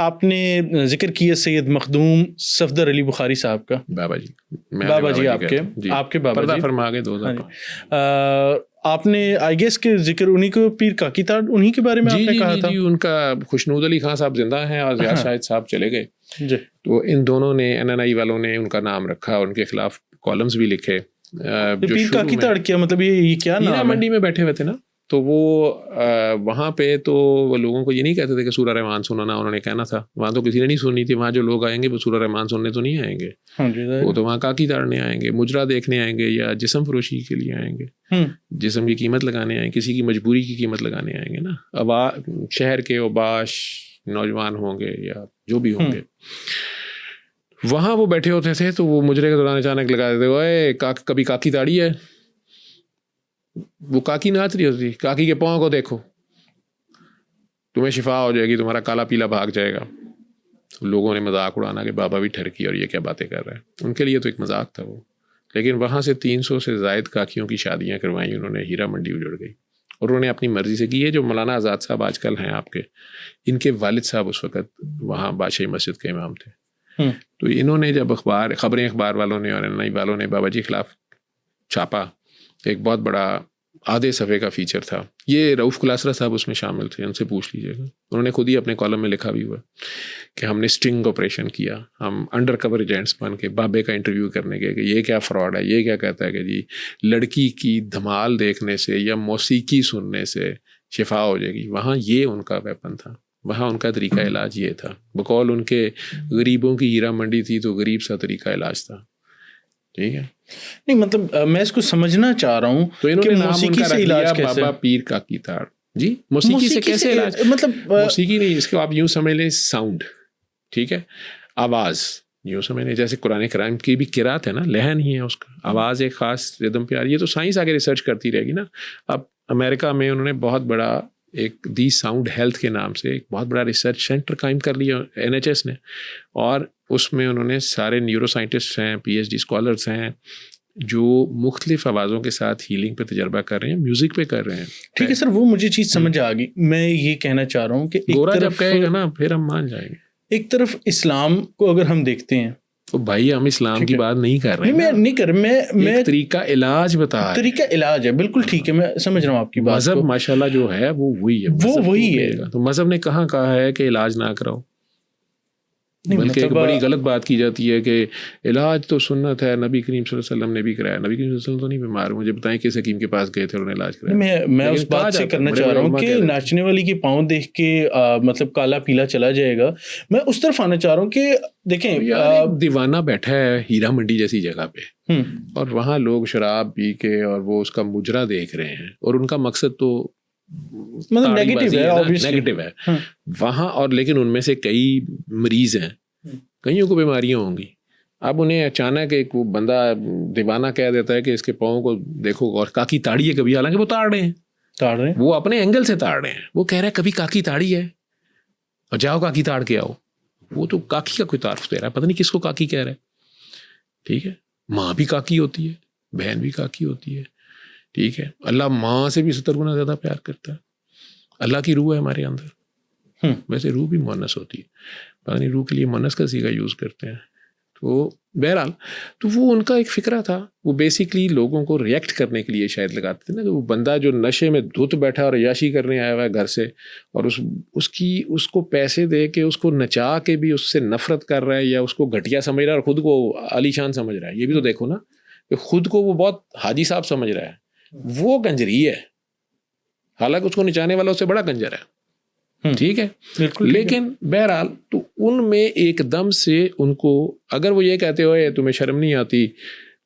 आपने जिक्र किया सैयद मखदूम सफदर अली बुखारी साहब का। बाबा जी, बाबा जी आपके बाबा जी फरमा गए 2005। आपने आई गेस के जिक्र उन्हीं को पीर काकी ताड़ उन्हीं के बारे में आपने कहा था। जी, उनका खुशनूद अली खान साहब जिंदा हैं और ज़िया शाहिद साहब चले गए जी। तो इन दोनों ने NNI वालों ने उनका नाम रखा, उनके खिलाफ कॉलम्स भी लिखे। पीर काकी ताड़ क्या मतलब, ये क्या नाम है? मंडी में बैठे हुए थे ना, तो वो वहाँ पे तो वो लोगों को ये नहीं कहते थे कि सूरह रहमान सुनाना, उन्होंने कहना था। वहाँ तो किसी ने नहीं सुननी थी, वहाँ जो लोग आएंगे वो सूरह रहमान सुनने तो नहीं आएंगे। वो तो वहाँ काकी ताड़ने आएंगे, मुजरा देखने आएंगे, या जिस्म फरोशी के लिए आएंगे, जिस्म की कीमत लगाने आएंगे, किसी की मजबूरी की कीमत लगाने आएंगे ना। शहर के ओबाश नौजवान होंगे या जो भी होंगे, वहाँ वो बैठे होते थे। तो वो मुजरे के दौरान अचानक लगा देते, ओए कभी काकी ताड़ी है। वो काकी नाच रही होती, काकी के पाँव को देखो, तुम्हें शिफा हो जाएगी, तुम्हारा काला पीला भाग जाएगा। तो लोगों ने मजाक उड़ाना कि बाबा भी ठरकी और ये क्या बातें कर रहे हैं। उनके लिए तो एक मजाक था वो। लेकिन वहाँ से 300 से ज़ायद काकियों की शादियाँ करवाई उन्होंने, हीरा मंडी उजड़ गई। और उन्होंने अपनी मर्जी से की है। जो मौलाना आज़ाद साहब आजकल हैं आपके, इनके वालिद साहब उस वक़्त वहाँ बादशाही मस्जिद के इमाम थे। तो इन्होंने जब खबरें अखबार वालों ने और NNI वालों ने बाबा जी के खिलाफ छापा, एक बहुत बड़ा आधे सफ़े का फीचर था। ये रऊफ़ कुलासरा साहब उसमें शामिल थे, उनसे पूछ लीजिएगा। उन्होंने खुद ही अपने कॉलम में लिखा भी हुआ कि हमने स्टिंग ऑपरेशन किया, हम अंडर कवर एजेंट्स बन के बाबे का इंटरव्यू करने गए कि ये क्या फ्रॉड है, ये क्या कहता है कि जी लड़की की धमाल देखने से या मौसीकी सुनने से शिफा हो जाएगी। वहाँ ये उनका वेपन था, वहाँ उनका तरीका इलाज ये था। बकौल उनके गरीबों की हीरा मंडी थी, तो गरीब सा तरीका इलाज था। ठीक है, नहीं मतलब मैं इसको समझना चाह रहा हूँ तो इन्होंने नाम उनका रख लिया कैसे? बाबा पीर काकी ताड़ जी। मौसीकी से कैसे इलाज? मतलब मौसीकी नहीं, इसको आप यूँ समझ लें साउंड। ठीक है, आवाज़ यूँ समझ लें जैसे कुरान करीम की भी किरात है ना, लहन ही है उसका, आवाज़ एक ख़ास रिदम पे आ रही है। तो साइंस आगे रिसर्च करती रहेगी ना। अब अमेरिका में उन्होंने बहुत बड़ा एक दी साउंड हेल्थ के नाम से एक बहुत बड़ा रिसर्च सेंटर कायम कर लिया NHS ने, और उसमें उन्होंने सारे न्यूरो साइंटिस्ट हैं, PhD स्कॉलर्स हैं, जो मुख्तलिफ आवाज़ों के साथ हीलिंग पे तजर्बा कर रहे हैं, म्यूज़िक पे कर रहे हैं। ठीक है सर, वो मुझे चीज़ समझ आ गई। मैं ये कहना चाह रहा हूँ कि गोरा जब कहेगा ना फिर हम मान जाएंगे। एक तरफ इस्लाम को अगर हम देखते हैं तो भाई हम इस्लाम की बात नहीं कर रहे हैं। मैं नहीं कर मैं तरीका इलाज बता रहा, तरीका इलाज है, बिल्कुल ठीक है, मैं समझ रहा हूँ आपकी बात। मजहब माशाल्लाह जो है वो वही है, वो वही है। तो मजहब ने कहाँ कहा है कि इलाज ना कराओ? बल्कि मतलब एक बड़ी गलत बात की जाती है कि इलाज तो सुन्नत है, नबी करीम सल्लल्लाहु अलैहि वसल्लम ने भी कराया। नबी करीम सल्लल्लाहु अलैहि वसल्लम तो नहीं बीमार, मुझे बताएं किस हकीम के पास गए थे उन्होंने इलाज कराया? मैं उस बात से करना चाह रहा हूँ कि नाचने वाली की पाँव देख के मतलब काला पीला चला जाएगा। मैं उस तरफ आना चाह रहा हूँ कि देखें, दीवाना बैठा है हीरा मंडी जैसी जगह पे, और वहाँ लोग शराब पी के और वो उसका मुजरा देख रहे हैं, और उनका मकसद तो मतलब नेगेटिव है वहाँ। और लेकिन उनमें से कई मरीज हैं, कईयों को बीमारियां होंगी। अब उन्हें अचानक एक वो बंदा दीवाना कह देता है कि इसके पाँव को देखो और काकी ताड़ी है कभी, हालांकि वो ताड़ रहे हैं, वो अपने एंगल से ताड़ रहे हैं। वो कह रहा है कभी काकी ताड़ी है और जाओ काकी ताड़ के आओ। वो तो काकी का कोई तारुफ दे रहा है, पता नहीं किसको काकी कह रहा है। ठीक है, माँ भी काकी होती है, बहन भी काकी होती है। ठीक है, अल्लाह माँ से भी 70 गुना ज़्यादा प्यार करता है। अल्लाह की रूह है हमारे अंदर। वैसे रूह भी मुअन्नस होती है, पता नहीं रूह के लिए मुअन्नस का सीगा यूज़ करते हैं। तो बहरहाल, तो वो उनका एक फ़िक्रा था। वो बेसिकली लोगों को रिएक्ट करने के लिए शायद लगाते थे ना, कि वो बंदा जो नशे में धुत बैठा और अय्याशी करने आया हुआ है घर से, और उसको पैसे दे के उसको नचा के भी उससे नफ़रत कर रहा है, या उसको घटिया समझ रहा है और ख़ुद को आलीशान समझ रहा है। ये भी तो देखो ना कि ख़ुद को वो बहुत हाजी साहब समझ रहा है। वो कंजरी है, हालांकि उसको नचाने वाला उससे बड़ा कंजर है। ठीक है, बिल्कुल। लेकिन बहरहाल तो उनमें एकदम से उनको अगर वो ये कहते हो तुम्हें शर्म नहीं आती,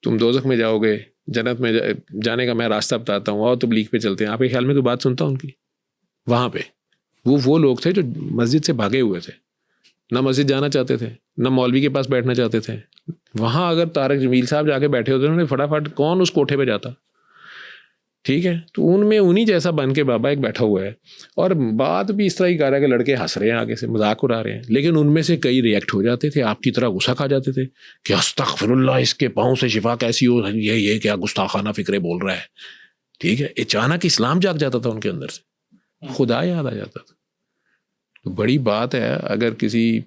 तुम दोज़ख में जाओगे, जन्नत में जाने का मैं रास्ता बताता हूँ, और तबलीग पे चलते हैं, आपके ख्याल में कोई बात सुनता उनकी? वहाँ पे वो लोग थे जो मस्जिद से भागे हुए थे, ना मस्जिद जाना चाहते थे, ना मौलवी के पास बैठना चाहते थे। वहाँ अगर तारक जमील साहब जाके बैठे होते उन्होंने फटाफट कौन उस कोठे पे जाता, ठीक है। तो उनमें उन्हीं जैसा बन के बाबा एक बैठा हुआ है, और बात भी इस तरह ही कर रहा है कि लड़के हंस रहे हैं, आगे से मजाक उड़ा रहे हैं, लेकिन उनमें से कई रिएक्ट हो जाते थे, आपकी तरह गुस्सा खा जाते थे कि अस्तगफिरुल्लाह, इसके पाँव से शिफा कैसी हो, ये क्या गुस्ताखाना फिक्रे बोल रहा है, ठीक है। अचानक इस्लाम जाग जाता था उनके अंदर से, खुदा याद आ जाता था। तो बड़ी बात है अगर किसी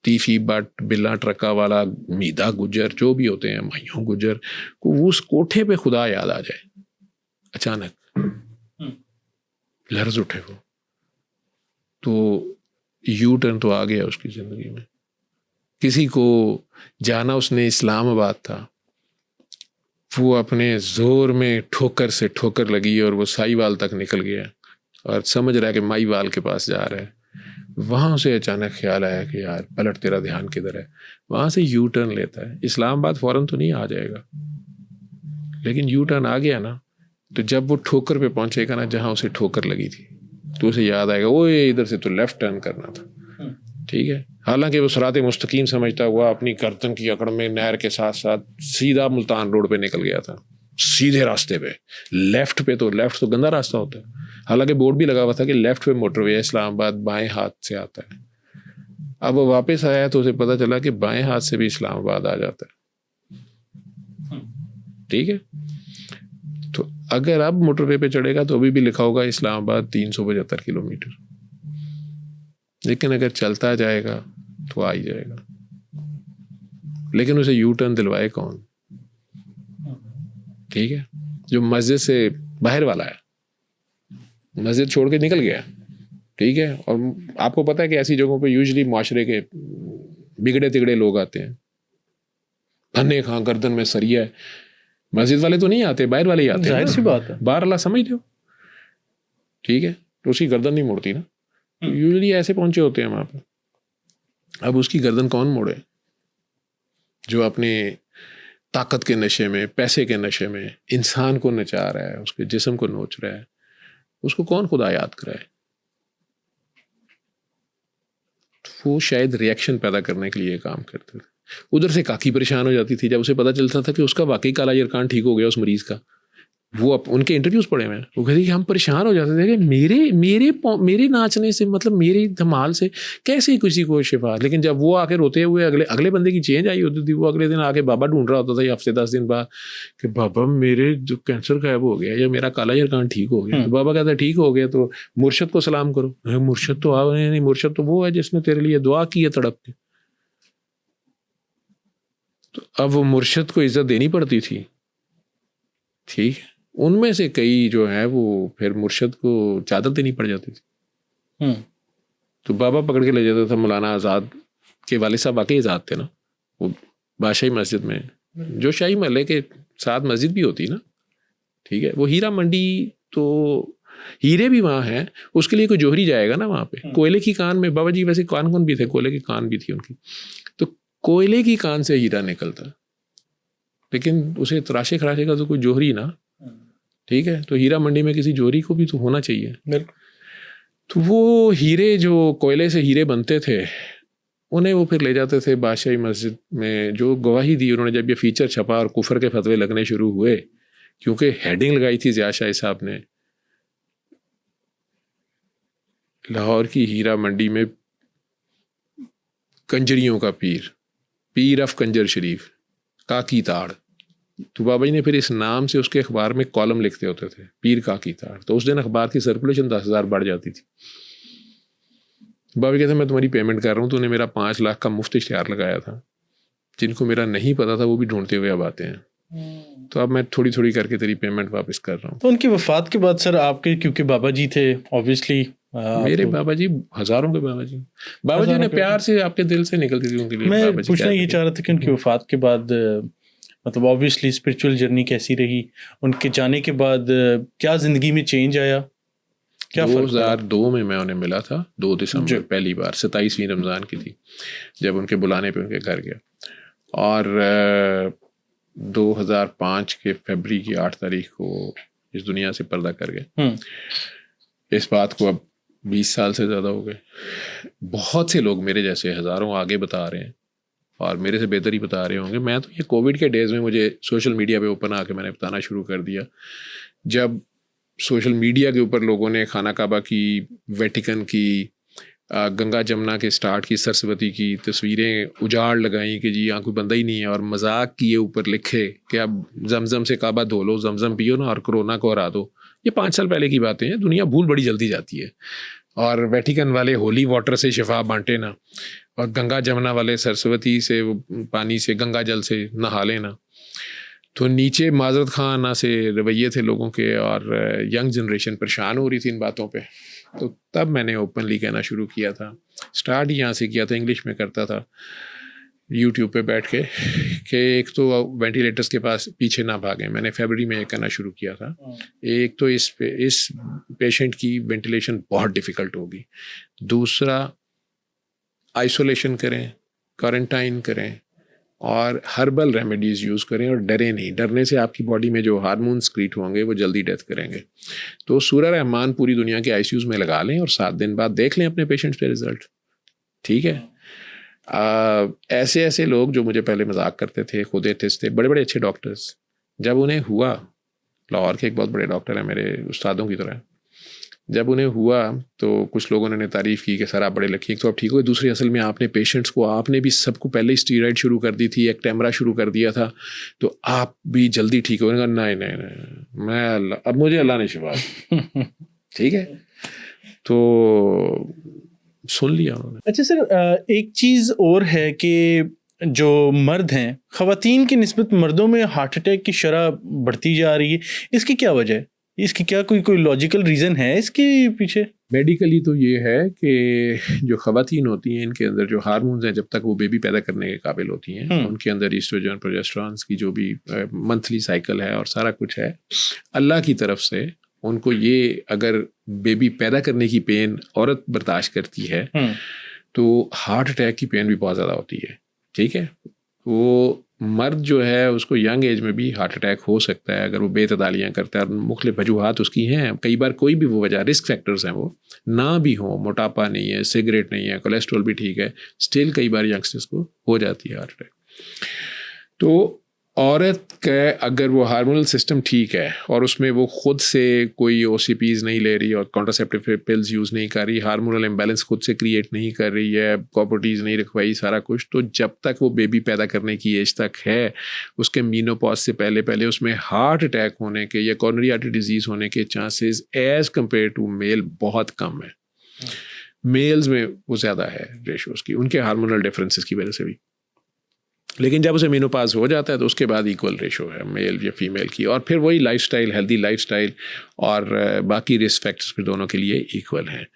तीफी बट बिल्ला ट्रक्का वाला मीदा गुजर जो भी होते हैं, माइयों गुजर को उस कोठे पे खुदा याद आ जाए, अचानक लर्ज उठे वो, तो यू टर्न तो आ गया उसकी जिंदगी में। किसी को जाना उसने इस्लामाबाद था, वो अपने जोर में ठोकर से ठोकर लगी और वो साहिवाल तक निकल गया और समझ रहा है कि माईवाल के पास जा रहा है। वहाँ से अचानक ख्याल आया कि यार पलट, तेरा ध्यान किधर है। वहाँ से यू टर्न लेता है। इस्लामाबाद फ़ौरन तो नहीं आ जाएगा, लेकिन यू टर्न आ गया ना, तो जब वो ठोकर पे पहुंचेगा ना जहाँ उसे ठोकर लगी थी, तो उसे याद आएगा वो इधर से तो लेफ्ट टर्न करना था, ठीक है। हालांकि वो सराते मुस्तकीम समझता हुआ अपनी गर्दन की अकड़ में नहर के साथ साथ सीधा मुल्तान रोड पे निकल गया था, सीधे रास्ते पे। लेफ्ट तो गंदा रास्ता होता है, हालांकि बोर्ड भी लगा हुआ था कि लेफ्ट पे मोटरवे है, इस्लामाबाद बाएं हाथ से आता है। अब वो वापस आया तो उसे पता चला कि बाएं हाथ से भी इस्लामाबाद आ जाता है, ठीक है। तो अगर अब मोटरवे पे चढ़ेगा तो अभी भी लिखा होगा इस्लामाबाद 375 किलोमीटर, लेकिन अगर चलता जाएगा तो आ ही जाएगा। लेकिन उसे यू टर्न दिलवाए कौन, ठीक है। जो मस्जिद से बाहर वाला है, मस्जिद छोड़ के निकल गया, ठीक है। और आपको पता है कि ऐसी जगहों पे यूजुअली माशरे के बिगड़े तिगड़े लोग आते हैं, फन्ने खां गर्दन में सरिया है। मस्जिद वाले तो नहीं आते, बाहर वाले ही आते हैं, जाहिर सी बात है, बाहर अल्लाह समझ लो, ठीक है। तो उसकी गर्दन नहीं मोड़ती ना, यूजुअली ऐसे पहुंचे होते हैं वहां पर। अब उसकी गर्दन कौन मोड़े? जो अपने ताकत के नशे में, पैसे के नशे में इंसान को नचा रहा है, उसके जिस्म को नोच रहा है, उसको कौन खुदा याद कराए? वो शायद रिएक्शन पैदा करने के लिए काम करते थे। उधर से काकी परेशान हो जाती थी जब उसे पता चलता था कि उसका वाकई काला यरकान ठीक हो गया उस मरीज का। वो उनके इंटरव्यूज पढ़े हुए हैं, वो कहती कि हम परेशान हो जाते थे कि मेरे नाचने से, मतलब मेरी धमाल से कैसे किसी को शिफा। लेकिन जब वो आके रोते हुए अगले बंदे की चेंज आई होती थी, वो अगले दिन आके बाबा ढूंढ रहा होता था या हफ्ते 10 दिन बाद कि बाबा मेरे जो कैंसर गायब हो गया या मेरा काला यरकान ठीक हो गया। तो बाबा कहता है ठीक हो गया तो मुर्शद को सलाम करो। मुर्शद तो नहीं, मुर्शद तो वो है जिसने तेरे लिए दुआ की है तड़प के। तो अब वो मुर्शद को इज्जत देनी पड़ती थी, ठीक है। उनमें से कई जो है वो फिर मुर्शद को चादर देनी पड़ जाती थी। तो बाबा पकड़ के ले जाता था। मौलाना आज़ाद के वाले साहब वाकई आज़ाद थे ना, वो बादशाही मस्जिद में, जो शाही महल के साथ मस्जिद भी होती ना, ठीक है। वो हीरा मंडी, तो हीरे भी वहाँ हैं, उसके लिए कोई जोहरी जाएगा ना वहाँ पे। कोयले की कान में बाबा जी वैसे कान भी थे, कोयले की कान भी थी उनकी, तो कोयले की कान से हीरा निकलता, लेकिन उसे तराशे खराशे का तो कोई जोहरी ना, ठीक है। तो हीरा मंडी में किसी जोहरी को भी तो होना चाहिए। तो वो हीरे जो कोयले से हीरे बनते थे, उन्हें वो फिर ले जाते थे बादशाही मस्जिद में। जो गवाही दी उन्होंने जब ये फीचर छपा और कुफर के फतवे लगने शुरू हुए, क्योंकि हेडिंग लगाई थी ज़िया शाही साहब ने, लाहौर की हीरा मंडी में कंजरियों का पीर ऑफ कंजर शरीफ, काकी ताड़। तो बाबा जी ने फिर इस नाम से उसके अखबार में कॉलम लिखते होते थे, पीर काकी ताड़। तो उस दिन अखबार की सर्कुलेशन 10,000 बढ़ जाती थी। बाबा कहते मैं तुम्हारी पेमेंट कर रहा हूँ, तूने मेरा 5 लाख का मुफ्त इश्तिहार लगाया था, जिनको मेरा नहीं पता था वो भी ढूंढते हुए अब आते हैं, तो अब मैं थोड़ी थोड़ी करके तेरी पेमेंट वापस कर रहा हूँ। तो उनकी वफात के बाद सर आपके, क्योंकि बाबा जी थे ऑब्वियसली, मेरे बाबा जी हजारों के बाबा जी ने प्यार से आपके दिल से निकलती थी उनके लिए। मैं पूछना ये चाह रहा था कि उनकी वफात के बाद मतलब ऑब्वियसली स्पिरिचुअल जर्नी कैसी रही, उनके जाने के बाद क्या ज़िंदगी में चेंज आया? क्या 2002 में मैं उन्हें मिला था, 2 दिसंबर पहली बार, 27वीं रमज़ान की थी जब उनके बुलाने पे उनके घर गया। और 2005 के फरवरी की 8 तारीख को इस दुनिया से पर्दा कर गए। इस बात को अब 20 साल से ज़्यादा हो गए। बहुत से लोग मेरे जैसे हज़ारों आगे बता रहे हैं और मेरे से बेहतर ही बता रहे होंगे। मैं तो ये कोविड के डेज़ में मुझे सोशल मीडिया पे ओपन आके मैंने बताना शुरू कर दिया। जब सोशल मीडिया के ऊपर लोगों ने खाना काबा की, वेटिकन की, गंगा जमुना के स्टार्ट की, सरस्वती की तस्वीरें उजाड़ लगाई कि जी यहाँ कोई बंदा ही नहीं है, और मजाक किए ऊपर लिखे कि अब जमजम से काबा धो लो, जमजम पियो ना और कोरोना को हरा दो। ये 5 साल पहले की बातें हैं। दुनिया भूल बड़ी जल्दी जाती है। और वेटिकन वाले होली वाटर से शिफा बांटे ना, और गंगा जमुना वाले सरस्वती से पानी से, गंगा जल से नहा लेना। तो नीचे माजरत खाना से रवैये थे लोगों के, और यंग जनरेशन परेशान हो रही थी इन बातों पे। तो तब मैंने ओपनली कहना शुरू किया था। स्टार्ट ही यहाँ से किया था, इंग्लिश में करता था यूट्यूब पे बैठ के, कि एक तो वेंटिलेटर्स के पास पीछे ना भागें। मैंने फरवरी में करना शुरू किया था। एक तो इस पेशेंट की वेंटिलेशन बहुत डिफ़िकल्ट होगी, दूसरा आइसोलेशन करें, क्वारंटाइन करें, और हर्बल रेमेडीज़ यूज़ करें, और डरें नहीं। डरने से आपकी बॉडी में जो हार्मोन स्क्रीट होंगे वो जल्दी डेथ करेंगे। तो सूरह रहमान पूरी दुनिया के आईसीयूज़ में लगा लें और 7 दिन बाद देख लें अपने पेशेंट्स पे रिजल्ट। ठीक है। ऐसे ऐसे लोग जो मुझे पहले मजाक करते थे, खुद एथिस्ट थे, बड़े बड़े अच्छे डॉक्टर्स, जब उन्हें हुआ, लाहौर के एक बहुत बड़े डॉक्टर हैं मेरे उस्तादों की तरह, जब उन्हें हुआ तो कुछ लोगों ने तारीफ़ की कि सर आप बड़े लकी, तो आप ठीक हो। दूसरी असल में आपने पेशेंट्स को, आपने भी सबको पहले स्टीरॉइड शुरू कर दी थी, एक्टेमरा शुरू कर दिया था, तो आप भी जल्दी ठीक हो। नहीं नहीं नहीं, मैं अब मुझे अल्लाह ने शिफा ठीक है। तो सुन लिया उन्होंने। अच्छा सर, एक चीज़ और है कि जो मर्द हैं, ख़वातीन की निस्बत मर्दों में हार्ट अटैक की शरह बढ़ती जा रही है, इसकी क्या वजह है? इसकी क्या कोई लॉजिकल रीज़न है इसके पीछे? मेडिकली तो ये है कि जो ख़वातीन होती हैं, इनके अंदर जो हार्मोन्स हैं, जब तक वो बेबी पैदा करने के काबिल होती हैं, उनके अंदर ईस्ट्रोजन, प्रोजेस्टेरॉन की जो भी मंथली साइकिल है और सारा कुछ है, अल्लाह की तरफ से उनको ये, अगर बेबी पैदा करने की पेन औरत बर्दाश्त करती है तो हार्ट अटैक की पेन भी बहुत ज़्यादा होती है। ठीक है। वो मर्द जो है उसको यंग एज में भी हार्ट अटैक हो सकता है अगर वो बेतदालियाँ करता है, और मुख्तलिफ वजूहात उसकी हैं। कई बार कोई भी वो वजह, रिस्क फैक्टर्स हैं, वो ना भी हो, मोटापा नहीं है, सिगरेट नहीं है, कोलेस्ट्रॉल भी ठीक है, स्टिल कई बार यंगस्टर्स को हो जाती है हार्ट अटैक। तो औरत का अगर वो हार्मोनल सिस्टम ठीक है और उसमें वो खुद से कोई OCPs नहीं ले रही और कॉन्ट्रासेप्टिव पिल्स यूज़ नहीं कर रही, हार्मोनल इम्बैलेंस खुद से क्रिएट नहीं कर रही है, प्रॉपर्टीज़ नहीं रखवाई, सारा कुछ, तो जब तक वो बेबी पैदा करने की एज तक है, उसके मीनोपॉज से पहले पहले उसमें हार्ट अटैक होने के या कॉरोनरी आर्टरी डिजीज़ होने के chances as compared to male बहुत कम है। मेल्स में वो ज़्यादा है रेशोज़ की, उनके हार्मोनल डिफरेंसेस की वजह से भी। लेकिन जब उसे मेनोपाज हो जाता है तो उसके बाद इक्वल रेशो है मेल या फीमेल की, और फिर वही लाइफस्टाइल, हेल्दी लाइफस्टाइल और बाकी रिस्क फैक्टर्स फिर दोनों के लिए इक्वल हैं।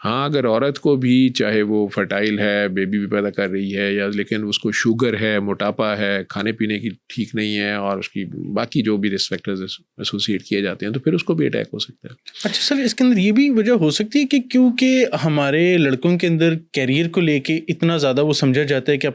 हाँ, अगर औरत को भी, चाहे वो फर्टाइल है, बेबी भी पैदा कर रही है, या लेकिन उसको शुगर है, मोटापा है, खाने पीने की ठीक नहीं है, और उसकी बाकी जो भी रिस्क फैक्टर्स एसोसिएट किए जाते हैं, तो फिर उसको भी अटैक हो सकता है। अच्छा सर, इसके अंदर ये भी वजह हो सकती है कि क्योंकि हमारे लड़कों के अंदर कैरियर को लेके इतना ज़्यादा वो समझा जाता है कि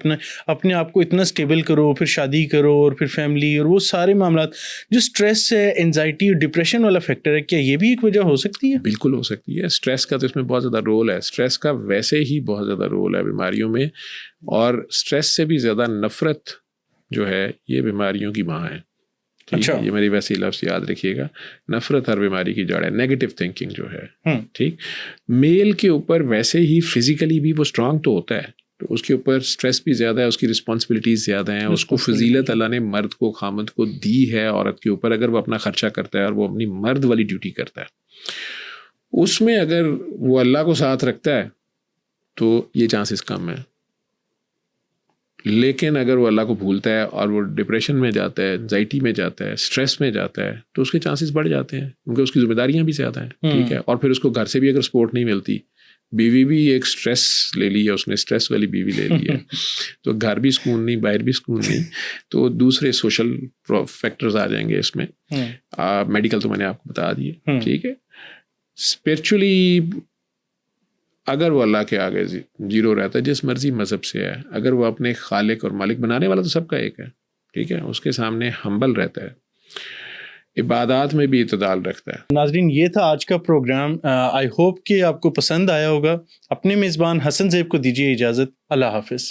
अपने आप को इतना स्टेबल करो, फिर शादी करो, और फिर फैमिली, और वो सारे मामला, जो स्ट्रेस है, एंजाइटी और डिप्रेशन वाला फैक्टर है, क्या ये भी एक वजह हो सकती है? बिल्कुल हो सकती है। स्ट्रेस का तो इसमें बहुत रोल है। स्ट्रेस का वैसे ही बहुत ज़्यादा रोल है बीमारियों में, और स्ट्रेस से भी ज़्यादा नफ़रत जो है ये बीमारियों की माँ है। अच्छा, ये मेरी वैसी लफ्ज़ याद रखिएगा, नफ़रत हर बीमारी की जड़ है, नेगेटिव थिंकिंग जो है। ठीक, मेल के ऊपर वैसे ही फिजिकली भी वो स्ट्रांग तो होता है, तो उसके ऊपर स्ट्रेस भी ज़्यादा है, उसकी रिस्पॉन्सिबिलिटीज़ ज़्यादा हैं, उसको फजीलत अल्लाह ने मर्द को, खामद को दी है औरत के ऊपर। अगर वो अपना ख़र्चा करता है और वो अपनी मर्द वाली ड्यूटी करता है, उसमें अगर वो अल्लाह को साथ रखता है तो ये चांसेस कम है। लेकिन अगर वो अल्लाह को भूलता है और वो डिप्रेशन में जाता है, एंजाइटी में जाता है, स्ट्रेस में जाता है, तो उसके चांसेस बढ़ जाते हैं, क्योंकि उसकी जिम्मेदारियां भी ज़्यादा हैं। ठीक है। और फिर उसको घर से भी अगर सपोर्ट नहीं मिलती, बीवी भी एक स्ट्रेस ले ली है उसने, स्ट्रेस वाली बीवी ले ली है, तो घर भी सुकून नहीं, बाहर भी सुकून नहीं, तो दूसरे सोशल फैक्टर्स आ जाएंगे इसमें। मेडिकल तो मैंने आपको बता दिए। ठीक है। स्पिरिचुअली अगर वो अल्लाह के आगे जीरो रहता है, जिस मर्जी मज़हब से है, अगर वो अपने खालिक और मालिक बनाने वाला तो सबका एक है, ठीक है, उसके सामने हम्बल रहता है, इबादत में भी इतदाल रखता है। नाज़रीन, ये था आज का प्रोग्राम। आई होप कि आपको पसंद आया होगा। अपने मेज़बान हसन ज़ैब को दीजिए इजाज़त। अल्लाह हाफ़िज़।